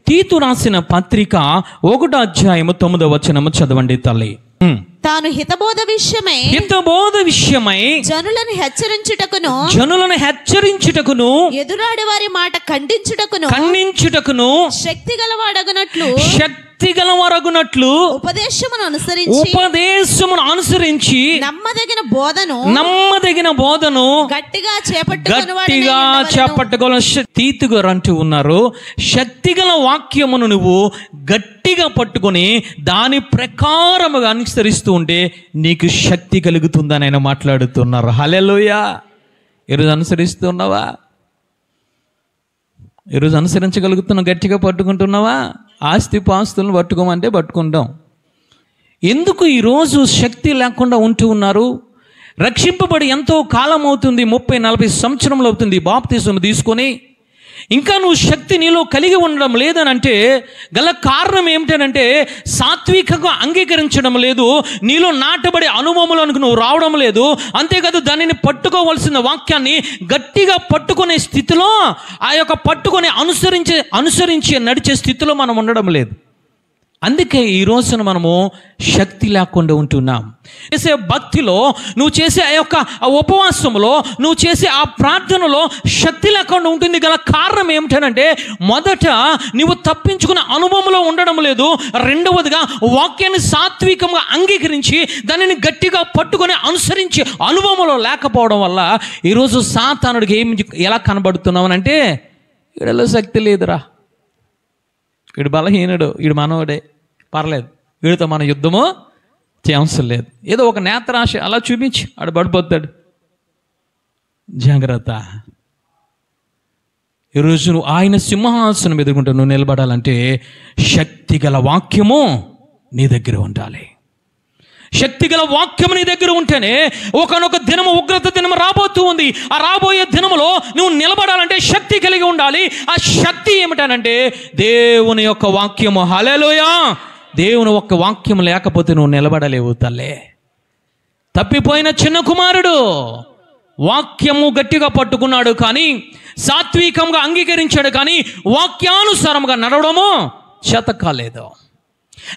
తీతు రాసిన పత్రిక 1వ అధ్యాయము 9వ వచనము చదవండి తల్లి. తాను హితబోధ విషయమై జనులను హెచ్చరించుటకును ఎదురాడి వారి మాట ఖండించుటకును శక్తి శక్తి గలవారగునట్లు ఉపదేశమును అనుసరించి నమ్మదగిన బోధను గట్టిగా చేపట్టుకోవాలని తీతుగారు అంటూ ఉన్నారు. శక్తిగల వాక్యమును నువ్వు గట్టిగా పట్టుకొని దాని ప్రకారముగా అనుసరిస్తూ ఉంటే నీకు శక్తి కలుగుతుందని ఆయన మాట్లాడుతున్నారు. హల్లెలూయా. ఈరోజు అనుసరిస్తున్నావా? ఈరోజు అనుసరించగలుగుతున్నావు? గట్టిగా పట్టుకుంటున్నావా? ఆస్తి పాస్తులను పట్టుకోమంటే పట్టుకుంటాం. ఎందుకు ఈరోజు శక్తి లేకుండా ఉంటూ ఉన్నారు? రక్షింపబడి ఎంతో కాలం అవుతుంది, 30-40 సంవత్సరములు అవుతుంది బాప్తిసం తీసుకొని, ఇంకా నువ్వు శక్తి నీలో కలిగి ఉండడం లేదనంటే గల కారణం ఏమిటనంటే సాత్వికంగా అంగీకరించడం లేదు, నీలో నాటబడి అనుభవంలోనికి నువ్వు రావడం లేదు. అంతేకాదు దానిని పట్టుకోవలసిన వాక్యాన్ని గట్టిగా పట్టుకునే స్థితిలో, ఆ యొక్క పట్టుకొని అనుసరించి నడిచే స్థితిలో మనం ఉండడం లేదు. అందుకే ఈ రోజున మనము శక్తి లేకుండా ఉంటున్నాం. చేసే భక్తిలో, నువ్వు చేసే ఆ యొక్క ఉపవాసంలో, నువ్వు చేసే ఆ ప్రార్థనలో శక్తి లేకుండా ఉంటుంది. గల కారణం ఏమిటంటే మొదట నువ్వు తప్పించుకునే అనుభవంలో ఉండడం లేదు, రెండవదిగా వాక్యాన్ని సాత్వికంగా అంగీకరించి దానిని గట్టిగా పట్టుకొని అనుసరించి అనుభవంలో లేకపోవడం వల్ల ఈరోజు సాతానుడికి ఎలా కనబడుతున్నావనంటే వీడిలో శక్తి లేదురా, వీడు బలహీనుడు, వీడు మనోడే, పర్లేదు, వీడితో మన యుద్ధము చేయవసరం లేదు, ఏదో ఒక నేత్రాశ అలా చూపించి ఆడు పడిపోతాడు. జాగ్రత్త. ఈరోజు నువ్వు ఆయన సింహాసనం ఎదుర్కొంటూ నువ్వు నిలబడాలంటే శక్తి గల వాక్యము నీ దగ్గర ఉండాలి. శక్తి గల వాక్యము నీ దగ్గర ఉంటేనే ఒకనొక దినము, ఉగ్రత దినము రాబోతూ ఉంది. ఆ రాబోయే దినములో నువ్వు నిలబడాలంటే శక్తి కలిగి ఉండాలి. ఆ శక్తి ఏమిటనంటే దేవుని యొక్క వాక్యము. హల్లెలూయా. దేవుని యొక్క వాక్యం లేకపోతే నువ్వు నిలబడలేవు తల్లే. తప్పిపోయిన చిన్న కుమారుడు వాక్యము గట్టిగా పట్టుకున్నాడు, కానీ సాత్వికంగా అంగీకరించాడు, కానీ వాక్యానుసారంగా నడవడము చేత కాలేదు.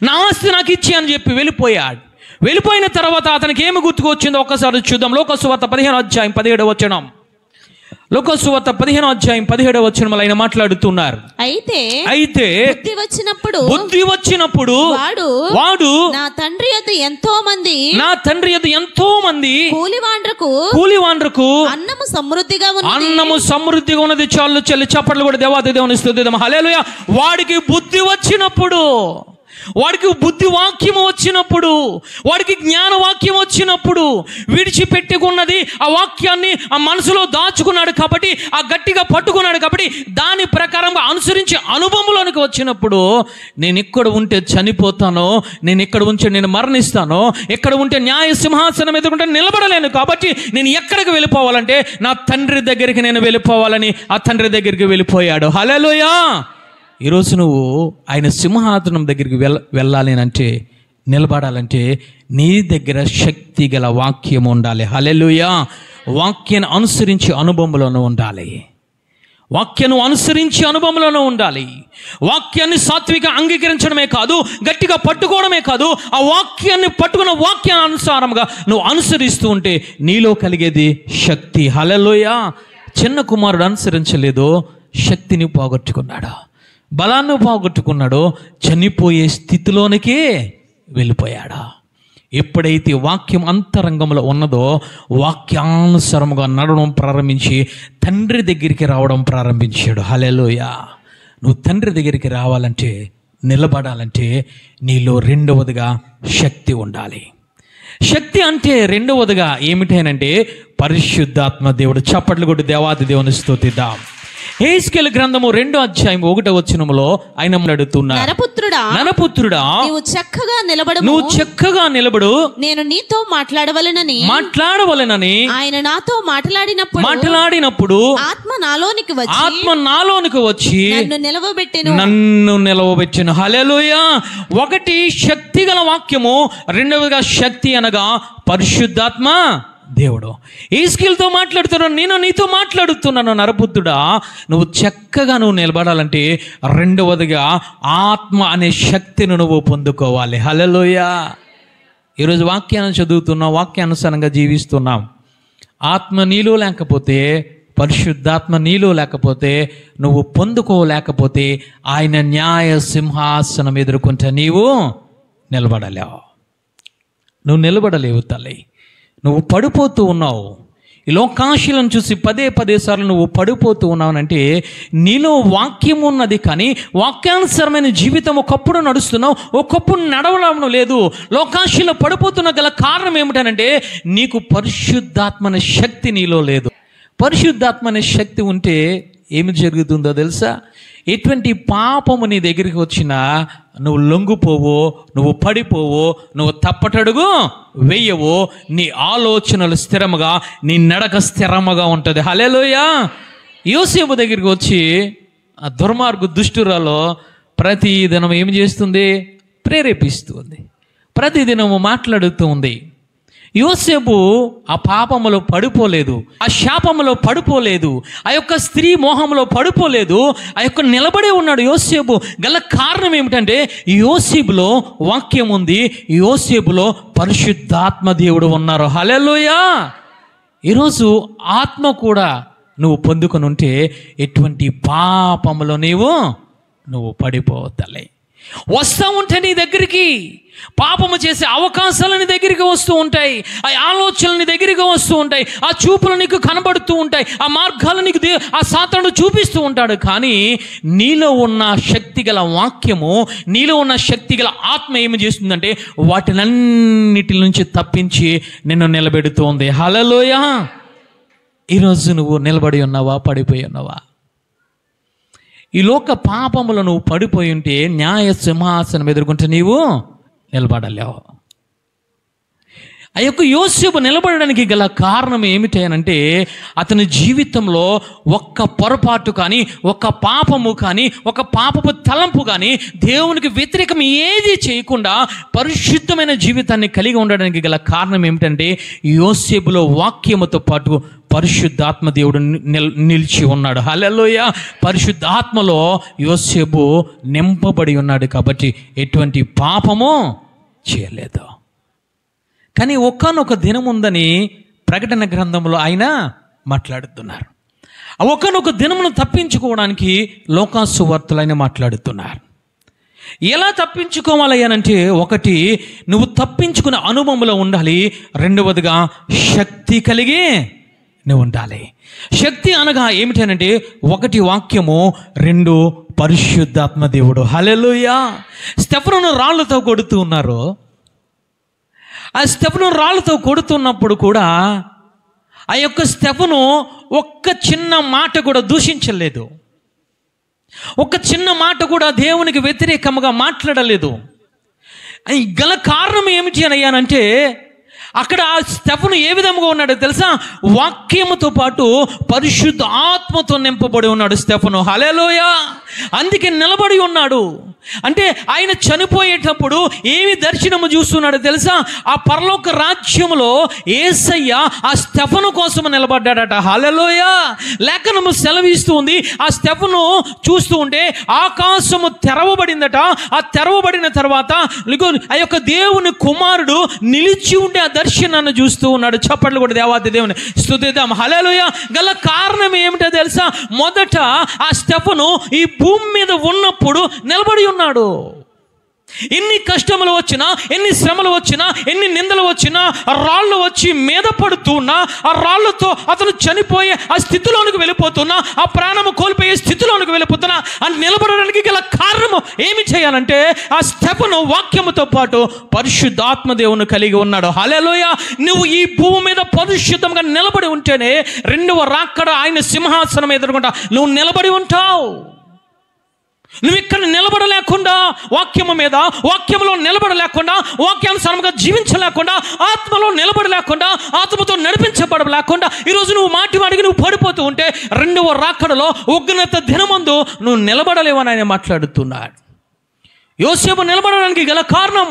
నా ఆస్తి నాకు ఇచ్చి అని చెప్పి వెళ్ళిపోయాడు. వెళ్ళిపోయిన తర్వాత అతనికి ఏమి గుర్తుకొచ్చిందో ఒక్కసారి చూద్దాం. లోకసువార్త 15:17 లోకసువార్త 15:17 ఆయన మాట్లాడుతున్నారు. అయితే బుద్ధి వచ్చినప్పుడు వాడు నా తండ్రి యొద్ద ఎంతో మంది కూలివాండ్రకు అన్నము సమృద్ధిగా ఉన్నది చాలు చెల్లి చప్పట్లు కూడా దేవాది దేవుని స్తుతిద్దాం. హల్లెలూయా. వాడికి బుద్ధి వచ్చినప్పుడు, వాడికి బుద్ధి వాక్యము వచ్చినప్పుడు, వాడికి జ్ఞాన వాక్యం వచ్చినప్పుడు, విడిచిపెట్టుకున్నది ఆ వాక్యాన్ని ఆ మనసులో దాచుకున్నాడు కాబట్టి, ఆ గట్టిగా పట్టుకున్నాడు కాబట్టి, దాని ప్రకారంగా అనుసరించి అనుభవంలోనికి వచ్చినప్పుడు నేను ఇక్కడ ఉంటే చనిపోతాను, నేను ఇక్కడ ఉంటే నేను మరణిస్తాను, ఎక్కడ ఉంటే న్యాయ సింహాసనం ఎదుర్కొంటే నిలబడలేను, కాబట్టి నేను ఎక్కడికి వెళ్ళిపోవాలంటే నా తండ్రి దగ్గరికి నేను వెళ్ళిపోవాలని ఆ తండ్రి దగ్గరికి వెళ్ళిపోయాడు. హల్లెలూయా. ఈరోజు నువ్వు ఆయన సింహాసనం దగ్గరికి వెళ్ళాలి అంటే, నిలబడాలంటే నీ దగ్గర శక్తి గల వాక్యం ఉండాలి. హల్లెలూయా. వాక్యాన్ని అనుసరించి అనుభవంలోనూ ఉండాలి. వాక్యాన్ని అనుసరించి అనుభవంలోనూ ఉండాలి. వాక్యాన్ని సాత్విక అంగీకరించడమే కాదు, గట్టిగా పట్టుకోవడమే కాదు, ఆ వాక్యాన్ని పట్టుకున్న వాక్యానుసారంగా నువ్వు అనుసరిస్తూ ఉంటే నీలో కలిగేది శక్తి. హల్లెలూయా. చిన్న కుమారుడు అనుసరించలేదు, శక్తిని పోగొట్టుకున్నాడు, బలాన్ని పోగొట్టుకున్నాడు, చనిపోయే స్థితిలోనికి వెళ్ళిపోయాడు. ఎప్పుడైతే వాక్యం అంతరంగంలో ఉన్నదో వాక్యానుసారముగా నడవడం ప్రారంభించి తండ్రి దగ్గరికి రావడం ప్రారంభించాడు. హల్లెలూయా. నువ్వు తండ్రి దగ్గరికి రావాలంటే, నిలబడాలంటే నీలో రెండవదిగా శక్తి ఉండాలి. శక్తి అంటే రెండవదిగా ఏమిటేనంటే పరిశుద్ధాత్మ దేవుడు. చప్పట్లు కొట్టి దేవాది దేవుని స్తుతిద్దాం. హెస్కేలు గ్రంథము 2:1 ఆయన మాట్లాడుతున్నారు. నరపుత్రుడా నువ్వు చక్కగా నిలబడు, నేను నీతో మాట్లాడవలెనని ఆయన నాతో మాట్లాడినప్పుడు ఆత్మ నాలోనికి వచ్చి నన్ను నిలవబెట్టెను. హల్లెలూయా. ఒకటి శక్తి గల వాక్యము, రెండవదిగా శక్తి అనగా పరిశుద్ధాత్మ దేవుడు. హెస్కేలుతో మాట్లాడుతున్నాను, నేను నీతో మాట్లాడుతున్నాను. నరపుత్రుడా నువ్వు చక్కగా నిలబడాలంటే రెండవదిగా ఆత్మ అనే శక్తిని నువ్వు పొందుకోవాలి. హల్లెలూయా. ఈరోజు వాక్యాన్ని చదువుతున్నాం, వాక్యానుసారంగా జీవిస్తున్నాం. ఆత్మ నీలో లేకపోతే పరిశుద్ధాత్మ నీలో లేకపోతే, నువ్వు పొందుకోలేకపోతే ఆయన న్యాయ సింహాసనం ఎదుర్కొంటే నీవు నిలబడలేవు. నువ్వు నిలబడలేవు తల్లి. నువ్వు పడిపోతూ ఉన్నావు. ఈ లోకాశలను చూసి పదే సార్లు నువ్వు పడిపోతూ ఉన్నావునంటే నీలో వాక్యం ఉన్నది, కానీ వాక్యానుసరమైన జీవితం ఒకప్పుడు నడుస్తున్నావు, ఒకప్పుడు నడవడం లేదు. లోకాశలో పడిపోతున్న గల కారణం ఏమిటనంటే నీకు పరిశుద్ధాత్మ అనే శక్తి నీలో లేదు. పరిశుద్ధాత్మ అనే శక్తి ఉంటే ఏమి జరుగుతుందో తెలుసా? ఎటువంటి పాపము నీ దగ్గరికి వచ్చినా నువ్వు లొంగిపోవో, నువ్వు పడిపోవో, నువ్వు తప్పటడుగు వెయ్యవో. నీ ఆలోచనలు స్థిరముగా, నీ నడక స్థిరముగా ఉంటుంది. హల్లెలూయా. యోసేపు దగ్గరికి వచ్చి ఆ దుర్మార్గు దుష్టురాలో ప్రతి దినం ఏం చేస్తుంది? ప్రేరేపిస్తుంది, ప్రతిదినము మాట్లాడుతూ ఉంది. యోసేపు ఆ పాపములో పడిపోలేదు, ఆ శాపములో పడిపోలేదు, ఆ యొక్క స్త్రీ మోహంలో పడిపోలేదు, ఆ యొక్క నిలబడే ఉన్నాడు యోసేపు. గల కారణం ఏమిటంటే యోసేపులో వాక్యం ఉంది, యోసేపులో పరిశుద్ధాత్మ దేవుడు ఉన్నారు. హల్లెలూయా. ఈరోజు ఆత్మ కూడా నువ్వు పొందుకొని ఉంటే ఎటువంటి పాపములో నువ్వు పడిపోవద్దాలి. వస్తూ ఉంటే నీ దగ్గరికి పాపము చేసే అవకాశాలు నీ దగ్గరికి వస్తూ ఉంటాయి, ఆ ఆలోచనలు నీ దగ్గరికి వస్తూ ఉంటాయి, ఆ చూపులు నీకు కనబడుతూ ఉంటాయి, ఆ మార్గాలు నీకు ఆ సాతానుడు చూపిస్తూ ఉంటాడు. కానీ నీలో ఉన్న శక్తి గల వాక్యము, నీలో ఉన్న శక్తి గల ఆత్మ ఏమి చేస్తుందంటే వాటినన్నిటి నుంచి తప్పించి నిన్ను నిలబెడుతోంది. హల్లెలూయా. ఈరోజు నువ్వు నిలబడి ఉన్నావా, పడిపోయి ఉన్నావా? ఈ లోక పాపములో నువ్వు పడిపోయి ఉంటే న్యాయ సింహాసనం ఎదుర్కొంటే నీవు నిలబడలేవు. ఆ యొక్క యోసేపు నిలబడడానికి గల కారణం ఏమిటి అంటే అతని జీవితంలో ఒక్క పొరపాటు కానీ, ఒక్క పాపము కానీ, ఒక పాపపు తలంపు కానీ, దేవునికి వ్యతిరేకం ఏది చేయకుండా పరిశుద్ధమైన జీవితాన్ని కలిగి ఉండడానికి గల కారణం ఏమిటంటే యోసేపులో వాక్యముతో పాటు పరిశుద్ధాత్మ దేవుడు నిలిచి ఉన్నాడు. హల్లెలూయా. పరిశుద్ధాత్మలో యోసేపు నింపబడి ఉన్నాడు కాబట్టి ఎటువంటి పాపము చేయలేదు. కానీ ఒక్కనొక దినం ఉందని ప్రకటన గ్రంథంలో ఆయన మాట్లాడుతున్నారు. ఆ ఒక్కనొక దినమును తప్పించుకోవడానికి లోకాసు వార్తలు ఆయన మాట్లాడుతున్నారు. ఎలా తప్పించుకోవాలి అనంటే, ఒకటి నువ్వు తప్పించుకునే అనుభవంలో ఉండాలి, రెండవదిగా శక్తి కలిగి నువ్వు ఉండాలి. శక్తి అనగా ఏమిటనంటే ఒకటి వాక్యము, రెండు పరిశుద్ధాత్మ దేవుడు. హల్లెలూయా. స్టెఫనును రాళ్లతో కొడుతూ ఉన్నారు. ఆ స్టెఫను రాళ్ళతో కొడుతున్నప్పుడు కూడా ఆ యొక్క స్టెఫను ఒక్క చిన్న మాట కూడా దూషించలేదు, ఒక్క చిన్న మాట కూడా దేవునికి వ్యతిరేకంగా మాట్లాడలేదు. గల కారణం ఏమిటి అని అయ్యానంటే అక్కడ స్టెఫను ఏ విధంగా ఉన్నాడో తెలుసా? వాక్యముతో పాటు పరిశుద్ధ ఆత్మతో నింపబడి ఉన్నాడు స్టెఫను. హల్లెలూయా. అందుకే నిలబడి ఉన్నాడు. అంటే ఆయన చనిపోయేటప్పుడు ఏమి దర్శనము చూస్తున్నాడో తెలుసా? ఆ పరలోక రాజ్యములో యేసయ్య ఆ స్టెఫను కోసం నిలబడ్డాడట. హల్లెలూయా. లేఖనము సెలవిస్తూ ఉంది, ఆ స్టెఫను చూస్తూ ఉంటే ఆకాశము తెరవబడిందట. ఆ తెరవబడిన తర్వాత ఆ యొక్క దేవుని కుమారుడు నిలిచి ఉండే ఆ దర్శనాన్ని చూస్తూ ఉన్నాడు. చప్పట్లు కూడా దేవాది దేవుని స్తుతిద్దాం. హల్లెలూయా. గల కారణం ఏమిటో తెలుసా? మొదట ఆ స్టెఫను ఈ భూమి మీద ఉన్నప్పుడు నిలబడి ఉన్నాడు. ఎన్ని కష్టములు వచ్చినా, ఎన్ని శ్రమలు వచ్చినా, ఎన్ని నిందలు వచ్చినా, రాళ్ళు వచ్చి మీద పడుతున్నా, ఆ రాళ్లతో అతను చనిపోయే ఆ స్థితిలోనికి వెళ్ళిపోతున్నా, ఆ ప్రాణము కోల్పోయే స్థితిలోనికి వెళ్ళిపోతున్నా అని నిలబడడానికి గల కారణము ఏమి చేయాలంటే ఆ స్టెఫను వాక్యముతో పాటు పరిశుద్ధాత్మ దేవుని కలిగి ఉన్నాడు. హల్లెలూయా. నువ్వు ఈ భూమి మీద పరిశుద్ధంగా నిలబడి ఉంటేనే రెండవ రాకడ ఆయన సింహాసనం ఎదుర్కొంటా నువ్వు నిలబడి ఉంటావు. నువ్వు ఇక్కడ నిలబడలేకుండా, వాక్యము మీద, వాక్యంలో నిలబడలేకుండా, వాక్యానుసారంగా జీవించలేకుండా, ఆత్మలో నిలబడలేకుండా, ఆత్మతో నడిపించబడలేకుండా ఈరోజు నువ్వు మాటివాడికి నువ్వు పడిపోతూ ఉంటే రెండవ రాకడలో ఉగ్రత దినమందు నువ్వు నిలబడలేవని ఆయన మాట్లాడుతున్నాడు. యోసేపు నిలబడడానికి గల కారణం,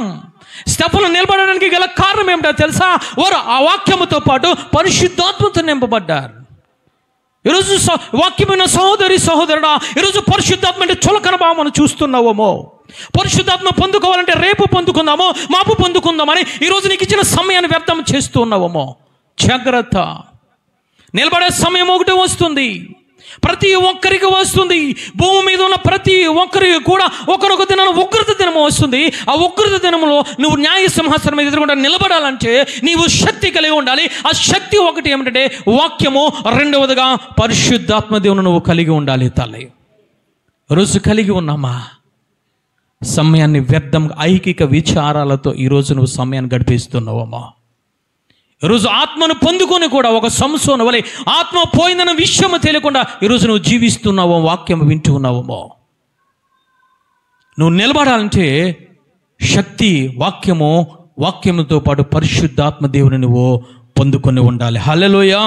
స్టెఫను నిలబడడానికి గల కారణం ఏమిటో తెలుసా? వారు ఆ వాక్యముతో పాటు పరిశుద్ధాత్మతో నింపబడ్డారు. ఈరోజు వాక్యమైన సహోదరి సహోదరుడా, ఈరోజు పరిశుద్ధాత్మ అంటే చులకన భావన చూస్తున్నావేమో. పరిశుద్ధాత్మ పొందుకోవాలంటే రేపు పొందుకుందామో, మాపు పొందుకుందామని ఈరోజు నీకు ఇచ్చిన సమయాన్ని వ్యర్థం చేస్తూ ఉన్నావేమో. జాగ్రత్త. నిలబడే సమయం ఒకటి వస్తుంది, ప్రతి ఒక్కరికి వస్తుంది. భూమి మీద ఉన్న ప్రతి ఒక్కరికి కూడా ఒకనొక దినం ఉగ్రత దినము వస్తుంది. ఆ ఉగ్రత దినములో నువ్వు న్యాయ సింహాసనం మీద ఎదురుకుండా నిలబడాలంటే నీవు శక్తి కలిగి ఉండాలి. ఆ శక్తి ఒకటి ఏమిటంటే వాక్యము, రెండవదిగా పరిశుద్ధాత్మ దేవుని నువ్వు కలిగి ఉండాలి. తల్లి, రోజు కలిగి ఉన్నామా? సమయాన్ని వ్యర్థం ఐహిక విచారాలతో ఈరోజు నువ్వు సమయాన్ని గడిపిస్తున్నావమ్మా. ఈరోజు ఆత్మను పొందుకొని కూడా ఒక సంసోను వలె ఆత్మ పోయిందన్న విషయము తెలియకుండా ఈరోజు నువ్వు జీవిస్తున్నావో, వాక్యం వింటూ ఉన్నావేమో. నువ్వు నిలబడాలంటే శక్తి వాక్యముతో పాటు పరిశుద్ధాత్మ దేవుని నువ్వు పొందుకొని ఉండాలి. హల్లెలూయా.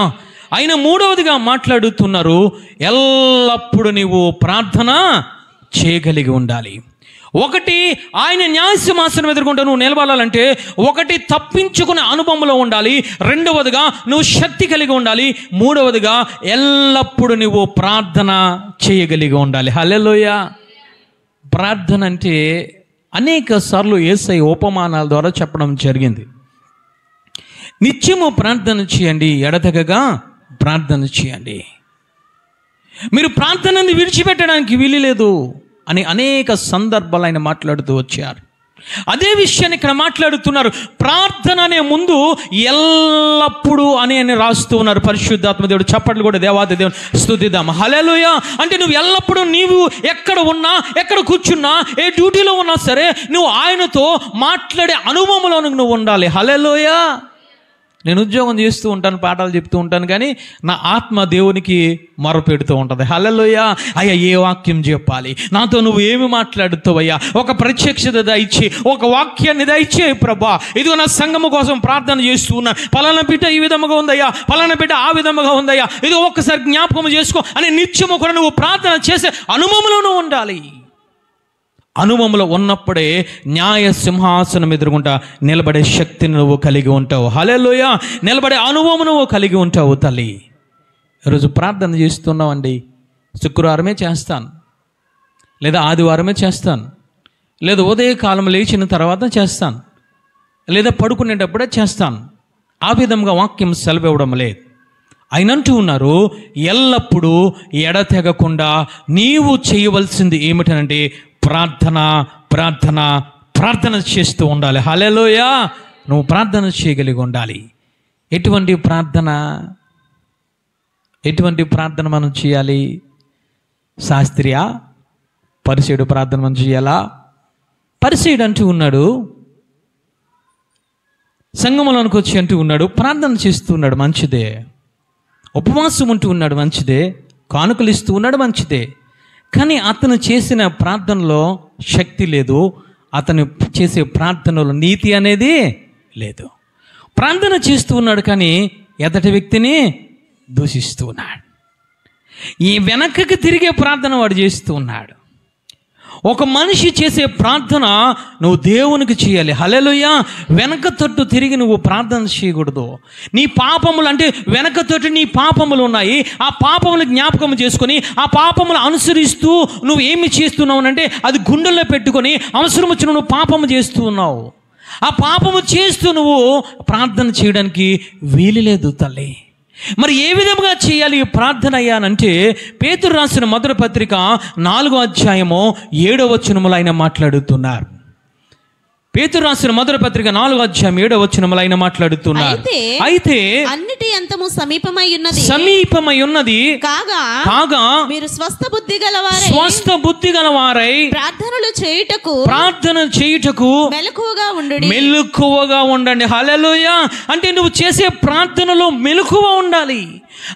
ఆయన మూడవదిగా మాట్లాడుతున్నారు, ఎల్లప్పుడూ నీవు ప్రార్థన చేయగలిగి ఉండాలి. ఒకటి, ఆయన న్యాయసింహాసనం ఎదుర్కొంటూ నువ్వు నిలబడాలంటే ఒకటి తప్పించుకునే అనుభవంలో ఉండాలి, రెండవదిగా నువ్వు శక్తి కలిగి ఉండాలి, మూడవదిగా ఎల్లప్పుడూ నువ్వు ప్రార్థన చేయగలిగి ఉండాలి. హల్లెలూయా. ప్రార్థన అంటే అనేక సార్లు యేసయ్య ఉపమానాల ద్వారా చెప్పడం జరిగింది. నిత్యము ప్రార్థన చేయండి, ఎడతెగక ప్రార్థన చేయండి. మీరు ప్రార్థనని విడిచిపెట్టడానికి వీలు లేదు అని అనేక సందర్భాలు ఆయన మాట్లాడుతూ వచ్చారు. అదే విషయాన్ని ఇక్కడ మాట్లాడుతున్నారు. ప్రార్థన అనే ముందు ఎల్లప్పుడూ అని రాస్తూ ఉన్నారు. పరిశుద్ధాత్మ దేవుడు చప్పట్లు కూడా దేవాది దేవుని స్తుతిద్దాం. హల్లెలూయా. అంటే నువ్వు ఎల్లప్పుడూ నీవు ఎక్కడ ఉన్నా, ఎక్కడ కూర్చున్నా, ఏ డ్యూటీలో ఉన్నా సరే నువ్వు ఆయనతో మాట్లాడే అనుభవంలో నువ్వు ఉండాలి. హల్లెలూయా. నేను ఉద్యోగం చేస్తూ ఉంటాను, పాఠాలు చెప్తూ ఉంటాను, కానీ నా ఆత్మ దేవునికి మొరపెడుతూ ఉంటుంది. హల్లెలూయా. అయ్యా, ఏ వాక్యం చెప్పాలి, నాతో నువ్వు ఏమి మాట్లాడుతావయ్యా, ఒక ప్రత్యక్షత దయచి, ఒక వాక్యాన్ని దయచే ప్రభా. ఇదిగో నా సంఘము కోసం ప్రార్థన చేస్తూ ఉన్నా, పలానా బిడ్డ ఈ విధముగా ఉందయ్యా, పలానా బిడ్డ ఆ విధముగా ఉందయ్యా, ఇదిగో ఒక్కసారి జ్ఞాపకం చేసుకో అని నిత్యము కూడా నువ్వు ప్రార్థన చేసే అనుభవంలోనూ ఉండాలి. అనుభవంలో ఉన్నప్పుడే న్యాయ సింహాసనం ఎదురుగుంటా నిలబడే శక్తిని నువ్వు కలిగి ఉంటావు. హల్లెలూయా. నిలబడే అనుభవం నువ్వు కలిగి ఉంటావు. తల్లి, ఈరోజు ప్రార్థన చేస్తున్నావండి, శుక్రవారమే చేస్తాను, లేదా ఆదివారమే చేస్తాను, లేదా ఉదయకాలం లేచిన తర్వాత చేస్తాను, లేదా పడుకునేటప్పుడే చేస్తాను, ఆ విధంగా వాక్యం సెలవివ్వడం లేదు. ఆయనంటూ ఉన్నారు, ఎల్లప్పుడూ ఎడతెగకుండా నీవు చేయవలసింది ఏమిటనంటే ప్రార్థన ప్రార్థన ప్రార్థన చేస్తూ ఉండాలి. హల్లెలూయా. నువ్వు ప్రార్థన చేయగలిగి ఉండాలి. ఎటువంటి ప్రార్థన మనం చేయాలి? శాస్త్రీయ పరిసయ్యుడు ప్రార్థన మనం చేయాలా? పరిసయ్యుడు అంటూ ఉన్నాడు, సంఘములోనికి వచ్చి అంటూ ఉన్నాడు, ప్రార్థన చేస్తూ ఉన్నాడు, మంచిదే. ఉపవాసం ఉంటూ ఉన్నాడు, మంచిదే. కానుకలు ఇస్తూ ఉన్నాడు, మంచిదే. కానీ అతను చేసిన ప్రార్థనలో శక్తి లేదు, అతను చేసే ప్రార్థనలో నీతి అనేది లేదు. ప్రార్థన చేస్తూ ఉన్నాడు కానీ ఎదటి వ్యక్తిని దూషిస్తూ ఉన్నాడు. ఈ వెనకకి తిరిగే ప్రార్థన వాడు చేస్తూ ఉన్నాడు. ఒక మనిషి చేసే ప్రార్థన నువ్వు దేవునికి చేయాలి. హల్లెలూయా. వెనక తట్టు తిరిగి నువ్వు ప్రార్థన చేయకూడదు. నీ పాపములు, అంటే వెనక తట్టు నీ పాపములు ఉన్నాయి, ఆ పాపములు జ్ఞాపకం చేసుకొని ఆ పాపములు అనుసరిస్తూ నువ్వు ఏమి చేస్తున్నావు అంటే అది గుండెల్లో పెట్టుకొని అవసరం వచ్చిన నువ్వు పాపము చేస్తూ ఉన్నావు. ఆ పాపము చేస్తూ నువ్వు ప్రార్థన చేయడానికి వీలు లేదు తల్లి. మరి ఏ విధంగా చేయాలి ప్రార్థన అయ్యానంటే, పేతురు రాసిన మొదటి పత్రిక 4వ అధ్యాయము 7వ వచనములో ఆయన మాట్లాడుతున్నారు. పేతురు రాసిన మొదటి పత్రిక 4వ అధ్యాయం 7వ వచనములో ఆయన మాట్లాడుతున్నారు. అయితే అన్నిటి అంతము సమీపమై ఉన్నది కాగా మీరు స్వస్థ బుద్ధి గలవారై ప్రార్థన చేయుటకు మెలకువగా ఉండండి. హల్లెలూయా. అంటే నువ్వు చేసే ప్రార్థనలో మెలకువ ఉండాలి.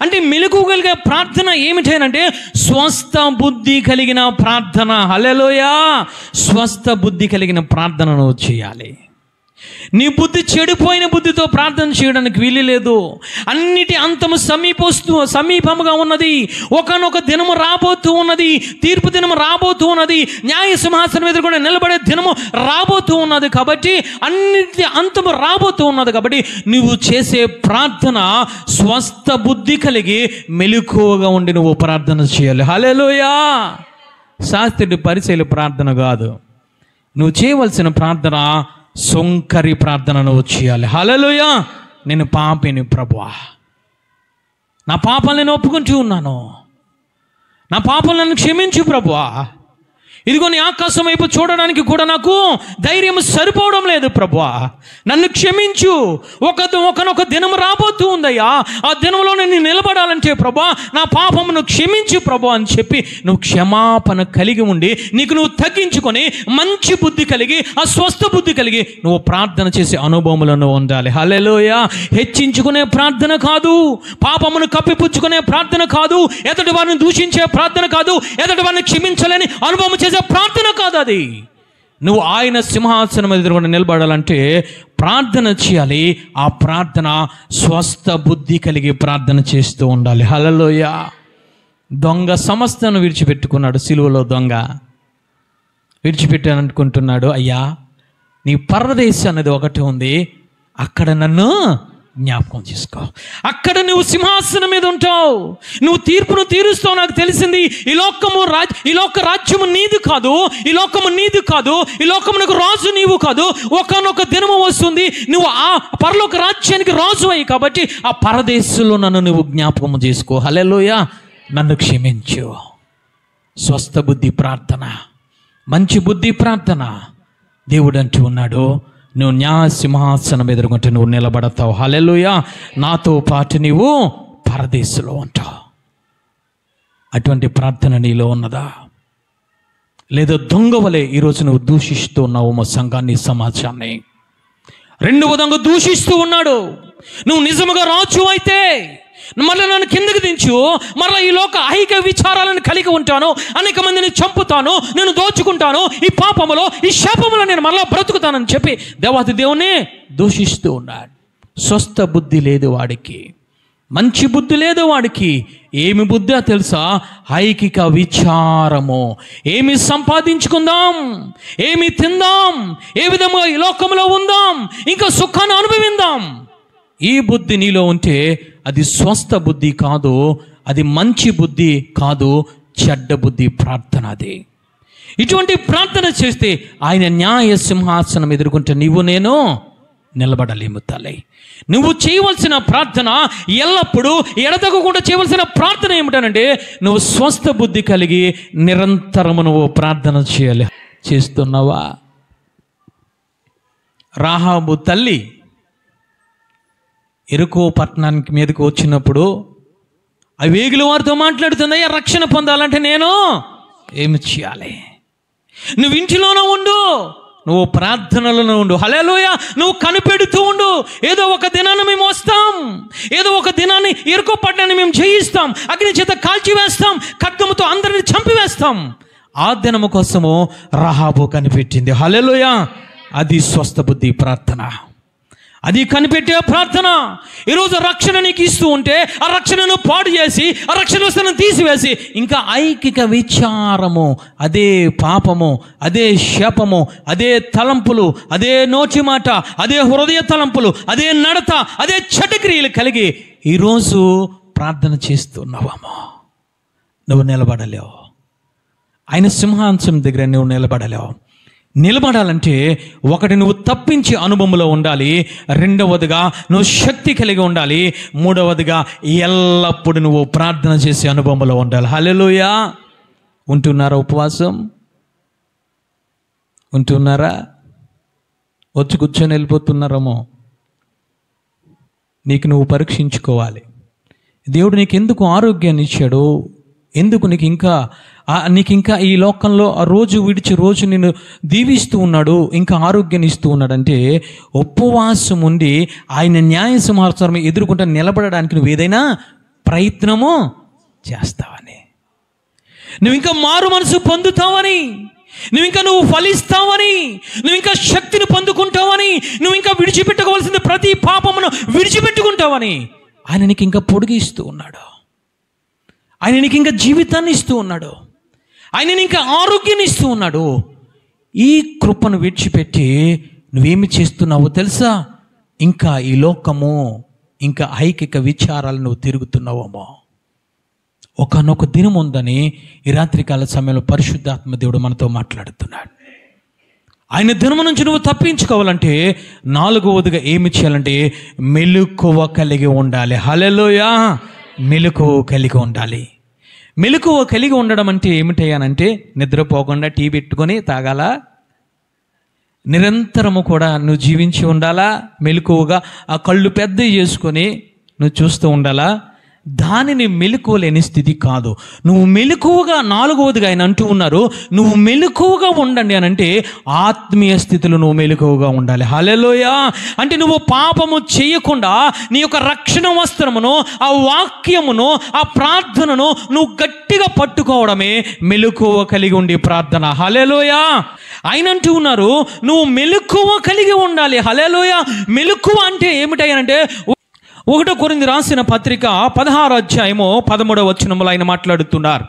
అంటే మెలకువగలిగే ప్రార్థన ఏమిటంటే స్వస్థ బుద్ధి కలిగిన ప్రార్థన. హల్లెలూయా. స్వస్థ బుద్ధి కలిగిన ప్రార్థన నువ్వు చేయాలి. నీ బుద్ధి చెడిపోయిన బుద్ధితో ప్రార్థన చేయడానికి వీలు లేదు. అన్నిటి అంతము సమీపముగా ఉన్నది. ఒకనొక దినము రాబోతూ ఉన్నది, తీర్పు దినము రాబోతూ ఉన్నది, న్యాయ సింహాసనం ఎదురుకుండా నిలబడే దినము రాబోతూ ఉన్నది. కాబట్టి అన్నిటి అంతము రాబోతూ ఉన్నది. కాబట్టి నువ్వు చేసే ప్రార్థన స్వస్థ బుద్ధి కలిగి మెలకువగా ఉండి నువ్వు ప్రార్థన చేయాలి. హల్లెలూయా. శాస్త్రుడి పరిచయలు ప్రార్థన కాదు, నువ్వు చేయవలసిన ప్రార్థన సొంకరి ప్రార్థన నువ్వు చేయాలి. హల్లెలూయా. నేను పాపిని ప్రభువా, నా పాపాలను నేను ఒప్పుకుంటూ ఉన్నాను, నా పాపాలను నన్ను క్షమించు ప్రభువా. ఇదిగో నీ ఆకాశం వైపు చూడడానికి కూడా నాకు ధైర్యం సరిపోవడం లేదు ప్రభువా, నన్ను క్షమించు. ఒకనొక దినం రాబోతూ ఉందయ్యా, ఆ దినంలో నేను నిలబడాలంటే ప్రభువా నా పాపమును క్షమించు ప్రభువా అని చెప్పి నువ్వు క్షమాపణ కలిగి ఉండి నీకు నువ్వు తగ్గించుకొని మంచి బుద్ధి కలిగి, ఆ స్వస్థ బుద్ధి కలిగి నువ్వు ప్రార్థన చేసే అనుభవములను ఉండాలి. హల్లెలూయా. హెచ్చించుకునే ప్రార్థన కాదు, పాపమును కప్పిపుచ్చుకునే ప్రార్థన కాదు, ఎదుటి వారిని దూషించే ప్రార్థన కాదు, ఎదుటి వారిని క్షమించలేని అనుభవం చేసే ప్రార్థన కాదు. అది నువ్వు ఆయన సింహాసనం ఎదురుకుండా నిలబడాలంటే ప్రార్థన చేయాలి. ఆ ప్రార్థన స్వస్థ బుద్ధి కలిగి ప్రార్థన చేస్తూ ఉండాలి. హల్లెలూయా. దొంగ సమస్తను విడిచిపెట్టుకున్నాడు. సిలువలో దొంగ విడిచిపెట్టాననుకుంటున్నాడు. అయ్యా నీ పరదేశం అనేది ఒకటి ఉంది, అక్కడ నన్ను జ్ఞాపకం చేసుకో, అక్కడ నువ్వు సింహాసనం మీద ఉంటావు, నువ్వు తీర్పును తీరుస్తావు. నాకు తెలిసింది ఈ లోక రాజ్యము నీది కాదు, ఈ లోకము నీది కాదు, ఈ లోకమునకు రాజు నీవు కాదు. ఒకనొక దినము వస్తుంది నువ్వు ఆ పరలోక రాజ్యానికి రాజు అయ్యి, కాబట్టి ఆ పరదేశంలో నన్ను నువ్వు జ్ఞాపకం చేసుకో. హల్లెలూయా. నన్ను క్షమించు. స్వస్థ బుద్ధి ప్రార్థన, మంచి బుద్ధి ప్రార్థన. దేవుడు అంటూ ఉన్నాడు, నువ్వు న్యాయ సింహాసనం ఎదుర్కొంటే నువ్వు నిలబడతావు. హల్లెలూయా. నాతో పాటు నీవు పరదేశంలో ఉంటావు. అటువంటి ప్రార్థన నీలో ఉన్నదా? లేదా దొంగ వలె ఈరోజు నువ్వు దూషిస్తూ ఉన్నావు మా సంఘాన్ని, సమాజాన్ని. రెండవ దొంగ దూషిస్తూ ఉన్నాడు. నువ్వు నిజముగా రాజు అయితే మళ్ళీ నన్ను కిందకి దించు, మరలా ఈ లోక ఐహిక విచారాలను కలిగి ఉంటాను, అనేక మందిని చంపుతాను, నేను దోచుకుంటాను, ఈ పాపములో ఈ శాపములో నేను మరలా బ్రతుకుతానని చెప్పి దేవాది దేవుని దూషిస్తూ ఉన్నాడు. స్వస్థ బుద్ధి లేదు వాడికి, మంచి బుద్ధి లేదు వాడికి. ఏమి బుద్ధి తెలుసా? ఐకిక విచారము. ఏమి సంపాదించుకుందాం, ఏమి తిందాం, ఏ విధంగా ఈ లోకంలో ఉందాం, ఇంకా సుఖాన్ని అనుభవిందాం. ఈ బుద్ధి నీలో ఉంటే అది స్వస్థ బుద్ధి కాదు, అది మంచి బుద్ధి కాదు, చెడ్డ బుద్ధి ప్రార్థన. అది ఇటువంటి ప్రార్థన చేస్తే ఆయన న్యాయ సింహాసనం ఎదుర్కొంటే నీవు నేను నిలబడలేము తల్లి. నువ్వు చేయవలసిన ప్రార్థన ఎల్లప్పుడూ ఎడతెగకుండా చేయవలసిన ప్రార్థన ఏమిటనంటే నువ్వు స్వస్థ బుద్ధి కలిగి నిరంతరము నువ్వు ప్రార్థన చేయాలి. చేస్తున్నావా? రాహాబు తల్లి ఎరుకో పట్టణానికి మీదకి వచ్చినప్పుడు ఆ వేగుల వారితో మాట్లాడుతుంది, అయ్యా రక్షణ పొందాలంటే నేను ఏమి చేయాలి? నువ్వు ఇంటిలోనే ఉండు, నువ్వు ప్రార్థనలోనే ఉండు. హల్లెలూయా. నువ్వు కనిపెడుతూ ఉండు. ఏదో ఒక దినాన్ని మేము వస్తాం, ఏదో ఒక దినాన్ని ఎరుకో పట్టణాన్ని మేము జయిస్తాం, అగ్ని చేత కాల్చివేస్తాం, ఖడ్గముతో అందరిని చంపివేస్తాం. ఆ దినము కోసము రాహాబు కనిపెట్టింది. హల్లెలూయా. అది స్వస్థ బుద్ధి ప్రార్థన, అది కనిపెట్టే ప్రార్థన. ఈరోజు రక్షణ నీకు ఇస్తూ ఉంటే ఆ రక్షణను పాడు చేసి, ఆ రక్షణ వస్తువును తీసివేసి ఇంకా ఐకిక విచారము, అదే పాపము, అదే శాపము, అదే తలంపులు, అదే నోటి మాట, అదే హృదయ తలంపులు, అదే నడత, అదే చెడ్డక్రియలు కలిగి ఈరోజు ప్రార్థన చేస్తున్నావేమో. నువ్వు నిలబడలేవు. ఆయన సింహాసనం దగ్గర నువ్వు నిలబడలేవు. నిలబడాలంటే ఒకటి నువ్వు తప్పించే అనుభవంలో ఉండాలి, రెండవదిగా నువ్వు శక్తి కలిగి ఉండాలి, మూడవదిగా ఎల్లప్పుడూ నువ్వు ప్రార్థన చేసే అనుభవంలో ఉండాలి. హల్లెలూయా. ఉంటున్నారా? ఉపవాసం ఉంటున్నారా? వచ్చి కూర్చొని వెళ్ళిపోతున్నారేమో. నీకు నువ్వు పరీక్షించుకోవాలి. దేవుడు నీకు ఎందుకు ఆరోగ్యాన్ని ఇచ్చాడు? ఎందుకు నీకు ఇంకా ఈ లోకంలో ఆ రోజు విడిచి రోజు నిన్ను దీవిస్తూ ఉన్నాడు, ఇంకా ఆరోగ్యాన్ని ఇస్తూ ఉన్నాడంటే ఉపవాసం ఉండి ఆయన న్యాయ సింహాసనం ఎదుర్కొంటే నిలబడడానికి నువ్వు ఏదైనా ప్రయత్నము చేస్తావని, నువ్వు ఇంకా మారు మనసు పొందుతావని, నువ్వు ఫలిస్తావని, నువ్వు ఇంకా శక్తిని పొందుకుంటావని, నువ్వు ఇంకా విడిచిపెట్టుకోవాల్సింది ప్రతి పాపమును విడిచిపెట్టుకుంటావని ఆయన నీకు ఇంకా పొడిగిస్తూ ఉన్నాడు. ఆయన నీకు ఇంకా జీవితాన్ని ఇస్తూ ఉన్నాడు. ఆయన ఇంకా ఆరోగ్యాన్ని ఇస్తూ ఉన్నాడు. ఈ కృపను విడిచిపెట్టి నువ్వేమి చేస్తున్నావో తెలుసా? ఇంకా ఈ లోకము, ఇంకా ఐకిక విచారాలు నువ్వు తిరుగుతున్నావేమో. ఒకనొక దినం ఉందని ఈ రాత్రికాల సమయంలో పరిశుద్ధాత్మ దేవుడు మనతో మాట్లాడుతున్నాడు. ఆయన దినము నుంచి నువ్వు తప్పించుకోవాలంటే నాలుగవదిగా ఏమి చేయాలంటే మెలకువ కలిగి ఉండాలి. హల్లెలూయా. మెలకువ కలిగి ఉండాలి. మెలకువ కలిగి ఉండడం అంటే ఏమిటయ్యానంటే నిద్రపోకుండా టీ పెట్టుకొని తాగాల, నిరంతరము కూడా నువ్వు జీవించి ఉండాలా, మెలకువగా ఆ కళ్ళు పెద్దవి చేసుకొని నువ్వు చూస్తూ ఉండాలా. దానిని మెలకువ లేని స్థితి కాదు. నువ్వు మెలకువగా, నాలుగవదిగా ఆయన అంటూ ఉన్నారు, నువ్వు మెలకువగా ఉండండి అని అంటే ఆత్మీయ స్థితిలో నువ్వు మెలకువగా ఉండాలి. హల్లెలూయా. అంటే నువ్వు పాపము చేయకుండా నీ యొక్క రక్షణ వస్త్రమును, ఆ వాక్యమును, ఆ ప్రార్థనను నువ్వు గట్టిగా పట్టుకోవడమే మెలకువ కలిగి ఉండి ప్రార్థన. హల్లెలూయా. ఆయన అంటూ ఉన్నారు, నువ్వు మెలకువ కలిగి ఉండాలి. హల్లెలూయా. మెలకువ అంటే ఏమిటంటే 1 కొరింథీ రాసిన పత్రిక 16వ అధ్యాయము 13వ వచనములో ఆయన మాట్లాడుతున్నారు.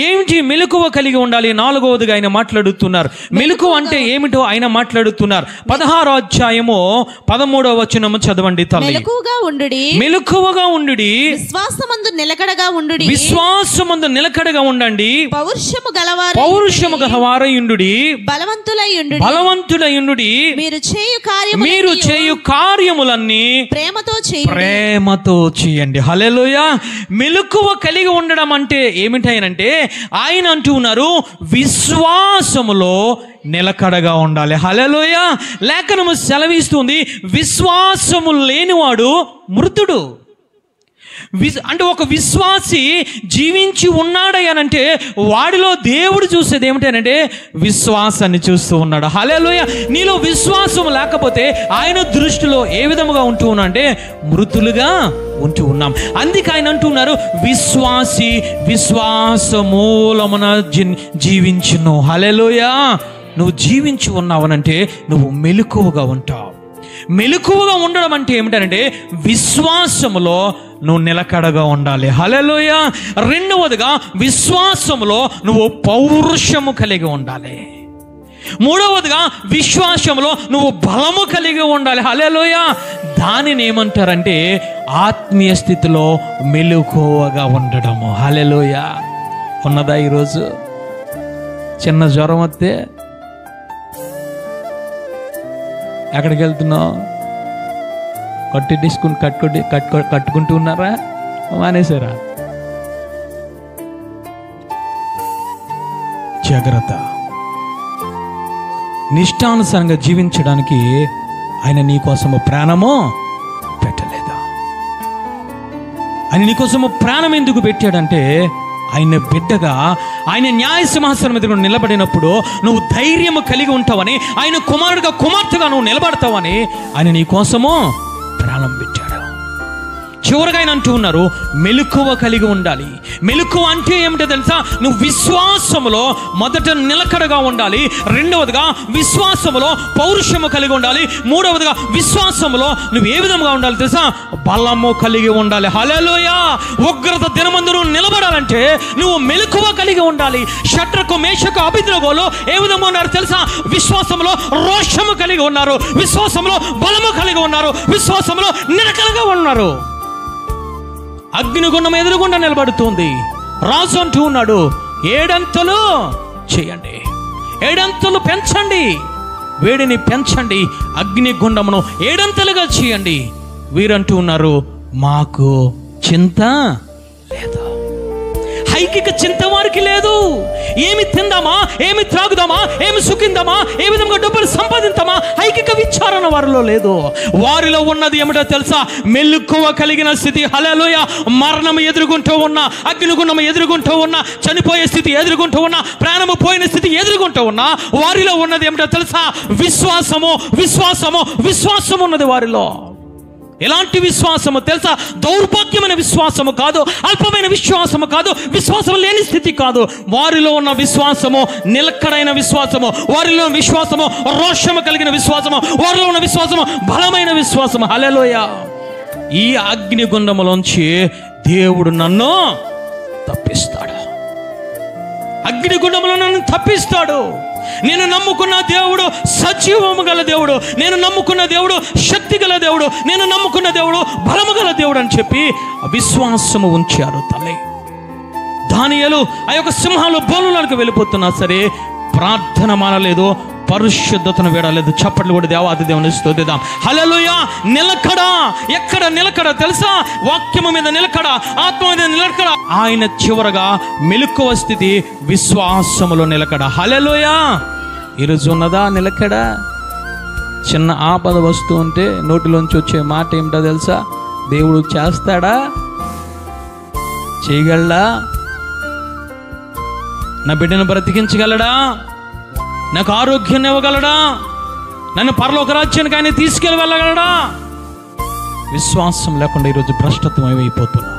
ఏమిటి మెలకువ కలిగి ఉండాలి? 4వదిగా ఆయన మాట్లాడుతున్నారు. మెలకువ అంటే ఏమిటో ఆయన మాట్లాడుతున్నారు. 16వ అధ్యాయము 13వ వచనము చదవండి తల్లి. మెలకువగా ఉండుడి, విశ్వాసమందు నిలకడగా ఉండుడి, విశ్వాసమందు నిలకడగా ఉండండి, పౌరుషము గలవారై ఉండుడి, బలవంతులై ఉండుడి, మీరు చేయు కార్యములన్నీ ప్రేమతో చేయండి. హల్లెలూయా. మెలకువ కలిగి ఉండడం అంటే ఏమిటంటే ఆయన అంటూ ఉన్నారు, విశ్వాసములో నిలకడగా ఉండాలి. హల్లెలూయా. లేఖనము సెలవిస్తుంది, విశ్వాసము లేనివాడు మృతుడు. అంటే ఒక విశ్వాసి జీవించి ఉన్నాడనంటే వాడిలో దేవుడు చూసేది ఏమిటంటే విశ్వాసాన్ని చూస్తూ ఉన్నాడు. హల్లెలూయా. నీలో విశ్వాసం లేకపోతే ఆయన దృష్టిలో ఏ విధముగా ఉంటూ ఉన్నా అంటే మృతులుగా ఉంటూ ఉన్నాం. అందుకే ఆయన అంటున్నారు, విశ్వాసి విశ్వాసమూలమున జీవించును. హల్లెలూయా. నువ్వు జీవించి ఉన్నావనంటే నువ్వు మెలకువగా ఉంటావు. మెలకువగా ఉండడం అంటే ఏమిటంటే విశ్వాసములో నువ్వు నిలకడగా ఉండాలి. హల్లెలూయా. రెండవదిగా విశ్వాసములో నువ్వు పౌరుషము కలిగి ఉండాలి. మూడవదిగా విశ్వాసములో నువ్వు బలము కలిగి ఉండాలి. హల్లెలూయా. దానిని ఏమంటారంటే ఆత్మీయ స్థితిలో మెలకువగా ఉండడము. హల్లెలూయా. ఉన్నదా ఈరోజు? చిన్న జ్వరం వస్తే ఎక్కడికి వెళ్తున్నావు? కట్టుకుంటూ ఉన్నారా? మానేశారా? జాగ్రత్త. నిష్టానుసారంగా జీవించడానికి ఆయన నీకోసము ప్రాణము పెట్టలేదా? ఆయన నీకోసము ప్రాణం ఎందుకు పెట్టాడంటే ఆయన బిడ్డగా ఆయన న్యాయ సింహాసనం ఎదురు నిలబడినప్పుడు నువ్వు ధైర్యం కలిగి ఉంటావని, ఆయన కుమారుడిగా కుమార్తెగా నువ్వు నిలబడతావని ఆయన నీ కోసము ప్రాణం పెట్టాడు. చివరిగా ఆయన అంటూ ఉన్నారు, మెలకువ కలిగి ఉండాలి. మెలకువ అంటే ఏమిటో తెలుసా? నువ్వు విశ్వాసములో మొదట నిలకడగా ఉండాలి. రెండవదిగా విశ్వాసములో పౌరుషము కలిగి ఉండాలి. మూడవదిగా విశ్వాసములో నువ్వు ఏ విధంగా ఉండాలి తెలుసా? బలము కలిగి ఉండాలి. హల్లెలూయా. ఉగ్రత దినమందు నిలబడాలంటే నువ్వు మెలకువ కలిగి ఉండాలి. షడ్రకు, మేషకు, అబేద్నెగోలు ఏ విధంగా ఉన్నారు తెలుసా? విశ్వాసములో రోషము కలిగి ఉన్నారు, విశ్వాసములో బలము కలిగి ఉన్నారు, విశ్వాసములో నిలకడగా ఉన్నారు. అగ్నిగుండం ఎదురుగుండా నిలబడుతుంది. రాజు అంటూ ఉన్నాడు, 7 అంతలు చేయండి, 7 అంతలు పెంచండి, వేడిని పెంచండి, అగ్నిగుండమును 7 అంతలుగా చేయండి. వీరంటూ ఉన్నారు, మాకు చింత లేదు. ఐకిక చింత వారికి లేదు. ఏమి తిందామా, ఏమి త్రాగుదామా, ఏమి సుఖిందామా, ఏ విధంగా డబ్బులు సంపాదించామా, ఐకిక విచారణ వారిలో లేదు. వారిలో ఉన్నది ఏమిటో తెలుసా? మెలకువ కలిగిన స్థితి. హల్లెలూయా. మరణం ఎదుర్కొంటూ ఉన్నా, అగ్నిగుండం ఎదుర్కొంటూ ఉన్నా, చనిపోయే స్థితి ఎదుర్కొంటూ ఉన్నా, ప్రాణము పోయిన స్థితి ఎదుర్కొంటూ ఉన్నా, వారిలో ఉన్నది ఏమిటో తెలుసా? విశ్వాసము, విశ్వాసము, విశ్వాసం ఉన్నది వారిలో. ఎలాంటి విశ్వాసము తెలుసా? దౌర్భాగ్యమైన విశ్వాసము కాదు, అల్పమైన విశ్వాసము కాదు, విశ్వాసం లేని స్థితి కాదు. వారిలో ఉన్న విశ్వాసము నిలకడైన విశ్వాసము, వారిలో ఉన్న విశ్వాసము రోషము కలిగిన విశ్వాసము, వారిలో ఉన్న విశ్వాసము బలమైన విశ్వాసము. హల్లెలూయా. ఈ అగ్నిగుండములోంచి దేవుడు నన్ను తప్పిస్తాడు. అగ్నిగుండములో నన్ను తప్పిస్తాడు. నేను నమ్ముకున్న దేవుడు సజీవము గల దేవుడు, నేను నమ్ముకున్న దేవుడు శక్తి గల దేవుడు, నేను నమ్ముకున్న దేవుడు బలము గల దేవుడు అని చెప్పి విశ్వాసము ఉంచారు తల్లి. దానియేలు ఆ యొక్క సింహాలు బోనులకు వెళ్ళిపోతున్నా సరే ప్రార్థన మానలేదు, పరిశుద్ధతను వీడలేదు. చప్పట్లు కూడా దేవాది దేవుని స్తుతిద్దాం. హల్లెలూయా. నిలకడ, ఎక్కడ నిలకడ తెలుసా? వాక్యము మీద నిలకడ, ఆత్మ మీద నిలకడ. ఆయన చివరగా మెలకువ స్థితి విశ్వాసములో నిలకడ. హల్లెలూయా. ఈరోజు ఉన్నదా నిలకడ? చిన్న ఆపద వస్తూ ఉంటే నోటిలోంచి వచ్చే మాట ఏమిటో తెలుసా? దేవుడు చేస్తాడా? చేయగలడా? నా బిడ్డను బ్రతికించగలడా? నాకు ఆరోగ్యాన్ని ఇవ్వగలడా? నన్ను పరలోక రాజ్యానికి ఆయన తీసుకెళ్ళి వెళ్ళగలడా? విశ్వాసం లేకుండా ఈరోజు భ్రష్టత్వం అయిపోతున్నా.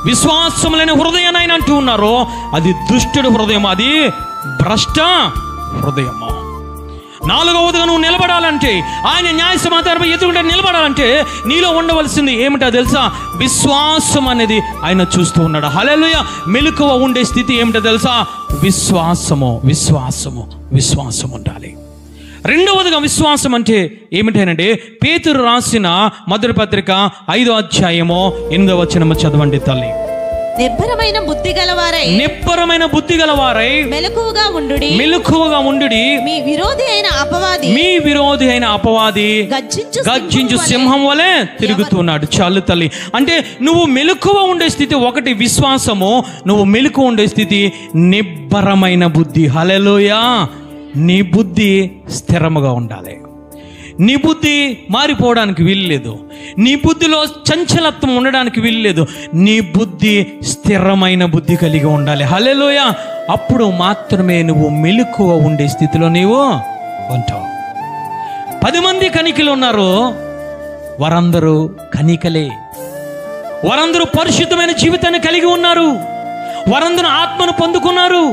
విశ్వాసం లేని హృదయాన్ని ఆయన అంటూ ఉన్నారు. అది దుష్టుడి హృదయం, అది భ్రష్ట హృదయము. నాలుగవదిగా నువ్వు నిలబడాలంటే, ఆయన న్యాయ సమాధానం ఎదురుగా నిలబడాలంటే నీలో ఉండవలసింది ఏమిటో తెలుసా? విశ్వాసం అనేది ఆయన చూస్తూ ఉన్నాడు. హల్లెలూయా. మెలకువ ఉండే స్థితి ఏమిటో తెలుసా? విశ్వాసము, విశ్వాసము, విశ్వాసం ఉండాలి. రెండవదిగా విశ్వాసం అంటే ఏమిటంటే, పేతురు రాసిన మొదటి పత్రిక 5వ అధ్యాయము 8వ వచనము చదవండి తల్లి. నిబ్బరమైన బుద్ధి గలవారై మెలకువగా ఉండుడి. మీ విరోధి అయిన అపవాది గర్జించు సింహం వలె తిరుగుతున్నాడు. చాలు తల్లి. అంటే నువ్వు మెలకువ ఉండే స్థితి ఒకటి విశ్వాసము, నువ్వు మెలకువ ఉండే స్థితి నిబ్బరమైన బుద్ధి. హల్లెలూయా. నీ బుద్ధి స్థిరముగా ఉండాలి. నీ బుద్ధి మారిపోవడానికి వీల్లేదు. నీ బుద్ధిలో చంచలత్వం ఉండడానికి వీల్లేదు. నీ బుద్ధి స్థిరమైన బుద్ధి కలిగి ఉండాలి. హల్లెలూయా. అప్పుడు మాత్రమే నువ్వు మెలకువ ఉండే స్థితిలో నీవు ఉంటావు. 10 మంది కనికలు ఉన్నారు. వారందరూ కనికలే. వారందరూ పరిశుద్ధమైన జీవితాన్ని కలిగి ఉన్నారు. వారందరూ ఆత్మను పొందుకున్నారు.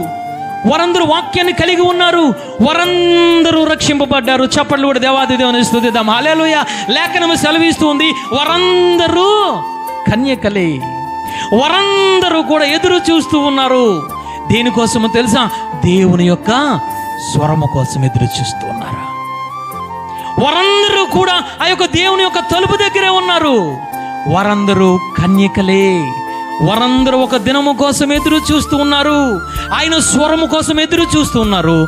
వారందరూ వాక్యాన్ని కలిగి ఉన్నారు. వారందరూ రక్షింపబడ్డారు. చప్పట్లు కూడా దేవాది దేవుని స్తుతిద్దాం. హల్లెలూయా. లేఖనము సెలవిస్తుంది, వారందరూ కన్యకలే. వారందరూ కూడా ఎదురు చూస్తూ ఉన్నారు. దేనికోసమో తెలుసా? దేవుని యొక్క స్వరము కోసం ఎదురు చూస్తూ ఉన్నారు. వారందరూ కూడా ఆ యొక్క దేవుని యొక్క తలుపు దగ్గరే ఉన్నారు. వారందరూ కన్యకలే. వారందరూ ఒక దినము కోసం ఎదురు చూస్తూ ఉన్నారు. ఆయన స్వరము కోసం ఎదురు చూస్తూ ఉన్నారు.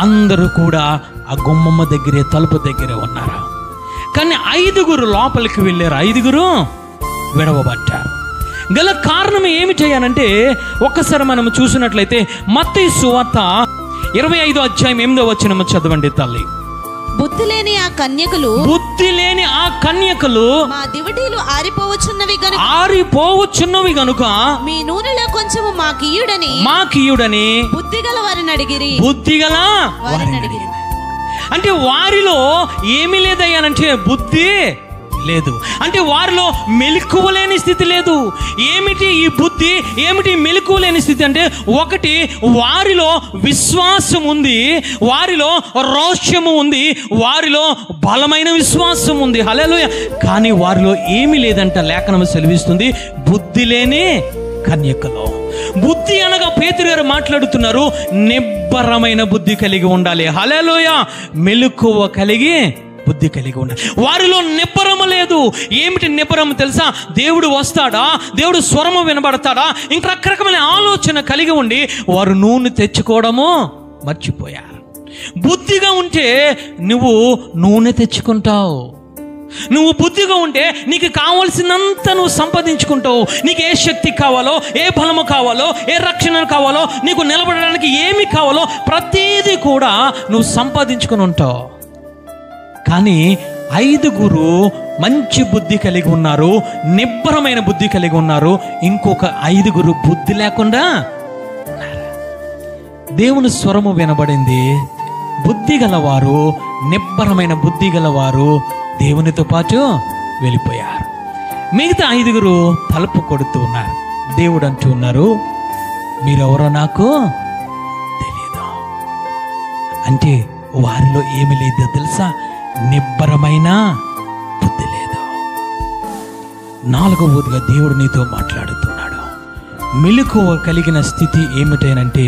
అందరూ కూడా ఆ గుమ్మమ్మ దగ్గరే, తలుపు దగ్గరే ఉన్నారు. కానీ 5 లోపలికి వెళ్ళారు, 5 విడవబడ్డారు. గల కారణం ఏమిటయ్యానంటే, ఒక్కసారి మనం చూసినట్లయితే మత్తయి సువార్త 25వ అధ్యాయం 8వ వచనం చదవండి తల్లి. బుద్ధి లేని ఆ కన్యకలు మా దివిటీలు ఆరిపోవచ్చున్నవి గనుక మీ నూనెలో కొంచెము మాకియుడని బుద్ధిగల వారిని అడిగిరి. అంటే వారిలో ఏమీ లేదయ్యానంటే బుద్ధి లేదు. అంటే వారిలో మెలకువ లేని స్థితి లేదు. ఏమిటి ఈ బుద్ధి, ఏమిటి మెలకువ లేని స్థితి అంటే, ఒకటి వారిలో విశ్వాసం ఉంది, వారిలో రోషము ఉంది, వారిలో బలమైన విశ్వాసం ఉంది. హల్లెలూయా. కానీ వారిలో ఏమీ లేదంట. లేఖనం సెలవిస్తుంది, బుద్ధి లేని కన్యకలో. బుద్ధి అనగా పేతురు గారు మాట్లాడుతున్నారు, నిబ్బరమైన బుద్ధి కలిగి ఉండాలి. హల్లెలూయా. మెలకువ కలిగి బుద్ధి కలిగి ఉండాలి. వారిలో నిబ్బరము లేదు. ఏమిటి నిబ్బరము తెలుసా? దేవుడు వస్తాడా, దేవుడు స్వరము వినబడతాడా, ఇంక రకరకమైన ఆలోచన కలిగి ఉండి వారు నూనె తెచ్చుకోవడము మర్చిపోయారు. బుద్ధిగా ఉంటే నువ్వు నూనె తెచ్చుకుంటావు. నువ్వు బుద్ధిగా ఉంటే నీకు కావాల్సినంత నువ్వు సంపాదించుకుంటావు. నీకు ఏ శక్తి కావాలో, ఏ బలము కావాలో, ఏ రక్షణ కావాలో, నీకు నిలబడడానికి ఏమి కావాలో ప్రతిదీ కూడా నువ్వు సంపాదించుకుని ఉంటావు. కానీ 5 మంచి బుద్ధి కలిగి ఉన్నారు, నిబ్బరమైన బుద్ధి కలిగి ఉన్నారు. ఇంకొక 5 బుద్ధి లేకుండా ఉన్నారు. దేవుని స్వరము వినబడింది. బుద్ధి గలవారు, నిబ్బరమైన బుద్ధి గలవారు దేవునితో పాటు వెళ్ళిపోయారు. మిగతా 5 తలుపు కొడుతూ ఉన్నారు. దేవుడు అంటూ ఉన్నారు, మీరెవరో నాకు తెలియదు. అంటే వారిలో ఏమి లేదో తెలుసా? నిబ్బరమైన బుద్ధి లేదు. 4వదిగా దేవుడు నీతో మాట్లాడుతున్నాడు. మెలకువ కలిగిన స్థితి ఏమిటనంటే,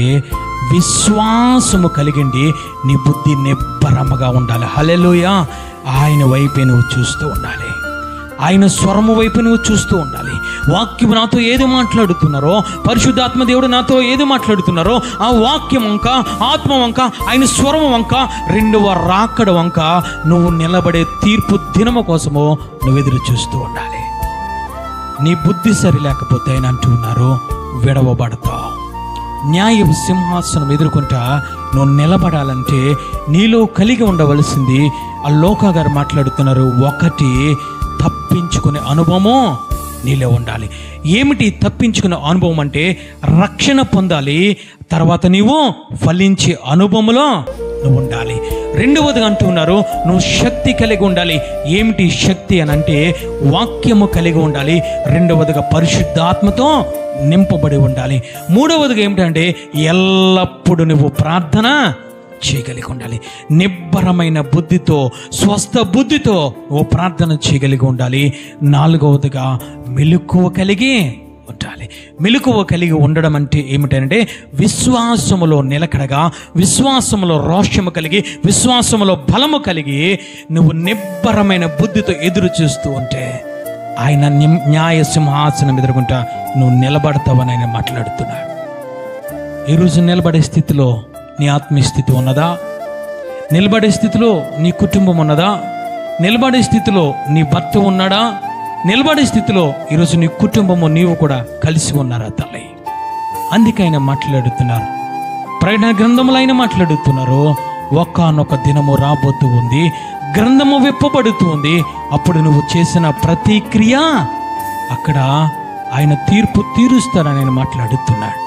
విశ్వాసము కలిగిండి నీ బుద్ధి నిబ్బరముగా ఉండాలి. హల్లెలూయా. ఆయన వైపే నువ్వు చూస్తూ ఉండాలి. ఆయన స్వరము వైపు నువ్వు చూస్తూ ఉండాలి. వాక్యం నాతో ఏది మాట్లాడుతున్నారో, పరిశుద్ధాత్మ దేవుడు నాతో ఏది మాట్లాడుతున్నారో ఆ వాక్యం వంక, ఆత్మ వంక, ఆయన స్వరం వంక, రెండవ రాకడ వంక నువ్వు నిలబడే తీర్పు దినము కోసము నువ్వు ఎదురు చూస్తూ ఉండాలి. నీ బుద్ధి సరి లేకపోతే ఆయన అంటూ ఉన్నారు, విడవబడతావు. న్యాయ సింహాసనం ఎదుర్కొంటా నువ్వు నిలబడాలంటే నీలో కలిగి ఉండవలసింది, ఆ లోకా గారు మాట్లాడుతున్నారు, ఒకటి తప్పించుకునే అనుభవము నీలో ఉండాలి. ఏమిటి తప్పించుకునే అనుభవం అంటే రక్షణ పొందాలి, తర్వాత నీవు ఫలించే అనుభవంలో నువ్వు ఉండాలి. రెండవదిగా అంటున్నారు, నువ్వు శక్తి కలిగి ఉండాలి. ఏమిటి శక్తి అని అంటే వాక్యము కలిగి ఉండాలి. రెండవదిగా పరిశుద్ధాత్మతో నింపబడి ఉండాలి. మూడవదిగా ఏమిటంటే ఎల్లప్పుడూ నువ్వు ప్రార్థన చేయగలిగి ఉండాలి. నిబ్బరమైన బుద్ధితో, స్వస్థ బుద్ధితో నువ్వు ప్రార్థన చేయగలిగి ఉండాలి. నాలుగవదిగా మెలకువ కలిగి ఉండాలి. మెలకువ కలిగి ఉండడం అంటే ఏమిటంటే విశ్వాసములో నిలకడగా, విశ్వాసములో రోషము కలిగి, విశ్వాసములో బలము కలిగి నువ్వు నిబ్బరమైన బుద్ధితో ఎదురు చూస్తూ ఉంటే ఆయన న్యాయ సింహాసనం ఎదుర్కొంటా నువ్వు నిలబడతావని ఆయన మాట్లాడుతున్నాడు. ఈరోజు నిలబడే స్థితిలో నీ ఆత్మీయ స్థితి ఉన్నదా? నిలబడే స్థితిలో నీ కుటుంబం ఉన్నదా? నిలబడే స్థితిలో నీ భర్త ఉన్నాడా? నిలబడే స్థితిలో ఈరోజు నీ కుటుంబము నీవు కూడా కలిసి ఉన్నారా తల్లి? అందుకే ఆయన మాట్లాడుతున్నారు, ప్రకటన గ్రంథములు ఆయన మాట్లాడుతున్నారు, ఒకానొక దినము రాబోతూ ఉంది, గ్రంథము విప్పబడుతూ ఉంది, అప్పుడు నువ్వు చేసిన ప్రతి క్రియ అక్కడ ఆయన తీర్పు తీరుస్తారని ఆయన మాట్లాడుతున్నాడు.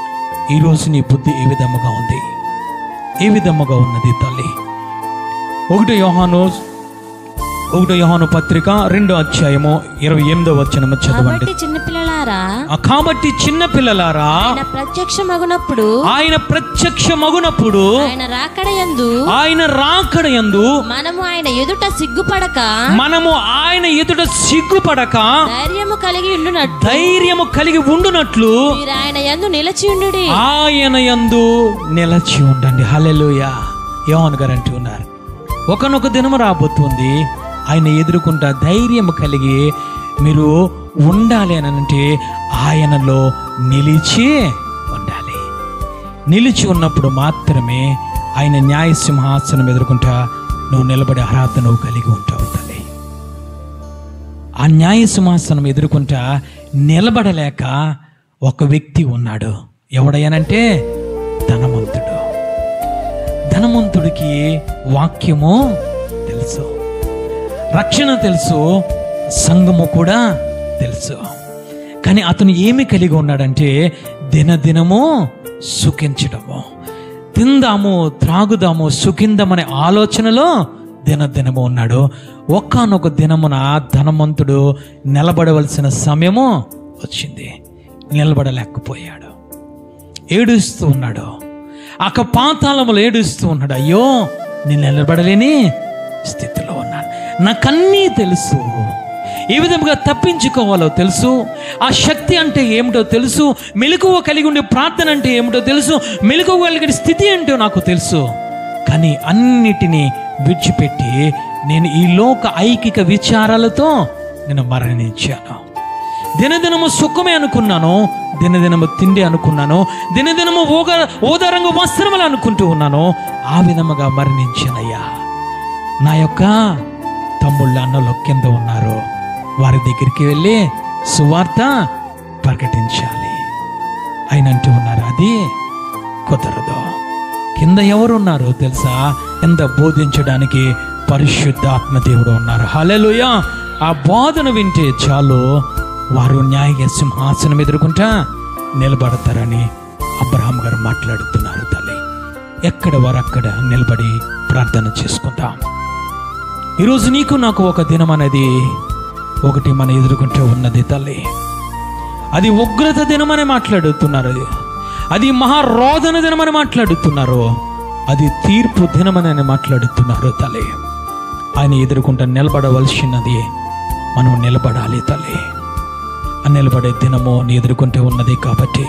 ఈరోజు నీ బుద్ధి ఏ విధముగా ఉంది? ఏ విధముగా ఉన్నది తల్లి? 1 యోహాను పత్రిక 2వ అధ్యాయము 28వ వచనము చదవండి. కాబట్టి చిన్న పిల్లలారా, ఆయన ప్రత్యక్షమగునప్పుడు ఆయన రాకడయందు మనము ఆయన ఎదుట సిగ్గుపడక ధైర్యము కలిగి ఉండునట్లు ఆయన యందు నిలిచి ఉండండి. హల్లెలూయా. యోహాను గారు అంటూ ఉన్నారు, ఒకనొక దినము రాబోతుంది, ఆయన ఎదుర్కొంటా ధైర్యం కలిగి మీరు ఉండాలి అని అంటే ఆయనలో నిలిచి ఉండాలి. నిలిచి ఉన్నప్పుడు మాత్రమే ఆయన న్యాయ సింహాసనం ఎదుర్కొంటా నువ్వు నిలబడే అర్హత నువ్వు కలిగి ఉంటావు తల్లి. ఆ న్యాయ సింహాసనం ఎదుర్కొంటా నిలబడలేక ఒక వ్యక్తి ఉన్నాడు. ఎవడయ్యానంటే ధనవంతుడు. ధనవంతుడికి వాక్యము తెలుసు, రక్షణ తెలుసు, సంఘము కూడా తెలుసు. కానీ అతను ఏమి కలిగి ఉన్నాడంటే దినదినము సుఖించడము, తిందాము త్రాగుదాము సుఖిందామనే ఆలోచనలో దినదినము ఉన్నాడు. ఒకానొక దినమున ధనవంతుడు నిలబడవలసిన సమయము వచ్చింది, నిలబడలేకపోయాడు, ఏడుస్తూ ఉన్నాడు. పాతాళములో ఏడుస్తూ ఉన్నాడు, అయ్యో నేను నిలబడలేని స్థితిలో ఉన్నాను, నాకన్నీ తెలుసు, ఏ విధంగా తప్పించుకోవాలో తెలుసు, ఆ శక్తి అంటే ఏమిటో తెలుసు, మెలకువ కలిగి ఉండే ప్రార్థన అంటే ఏమిటో తెలుసు, మెలకువ కలిగిన స్థితి ఏంటో నాకు తెలుసు. కానీ అన్నిటినీ విడిచిపెట్టి నేను ఈ లోక ఐకిక విచారాలతో నేను మరణించాను. దినదినము సుఖమే అనుకున్నాను, దినదినము తిండి అనుకున్నాను, దినదినము ఓదారంగ వస్త్రములు అనుకుంటూ ఉన్నాను. ఆ విధముగా మరణించానయ్యా. నా యొక్క తమ్ముళ్ళు అన్నలు కింద ఉన్నారు, వారి దగ్గరికి వెళ్ళి సువార్త ప్రకటించాలి. ఆయన అంటూ ఉన్నారు, అది కుదరదు. కింద ఎవరున్నారు తెలుసా? కింద బోధించడానికి పరిశుద్ధాత్మ దేవుడు ఉన్నారు. హల్లెలూయా. ఆ బోధన వింటే చాలు, వారు న్యాయ సింహాసనం ఎదుర్కొంటా నిలబడతారని అబ్రహాం గారు మాట్లాడుతున్నారు తల్లి. ఎక్కడ వారు అక్కడ నిలబడి ప్రార్థన చేసుకుంటాం. ఈరోజు నీకు నాకు ఒక దినం అనేది ఒకటి మన ఎదుర్కొంటూ ఉన్నది తల్లి. అది ఉగ్రత దినమని మాట్లాడుతున్నారు, అది మహారోదన దినమని మాట్లాడుతున్నారు, అది తీర్పు దినమని మాట్లాడుతున్నారు తల్లి. ఆయన ఎదుర్కొంటా నిలబడవలసినది మనం నిలబడాలి తల్లి. ఆ నిలబడే దినము నీ ఎదుర్కొంటూ ఉన్నది కాబట్టి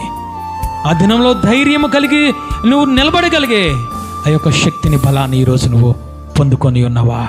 ఆ దినంలో ధైర్యం కలిగి నువ్వు నిలబడగలిగే ఆ యొక్క శక్తిని, బలాన్ని ఈరోజు నువ్వు పొందుకొని ఉన్నావా?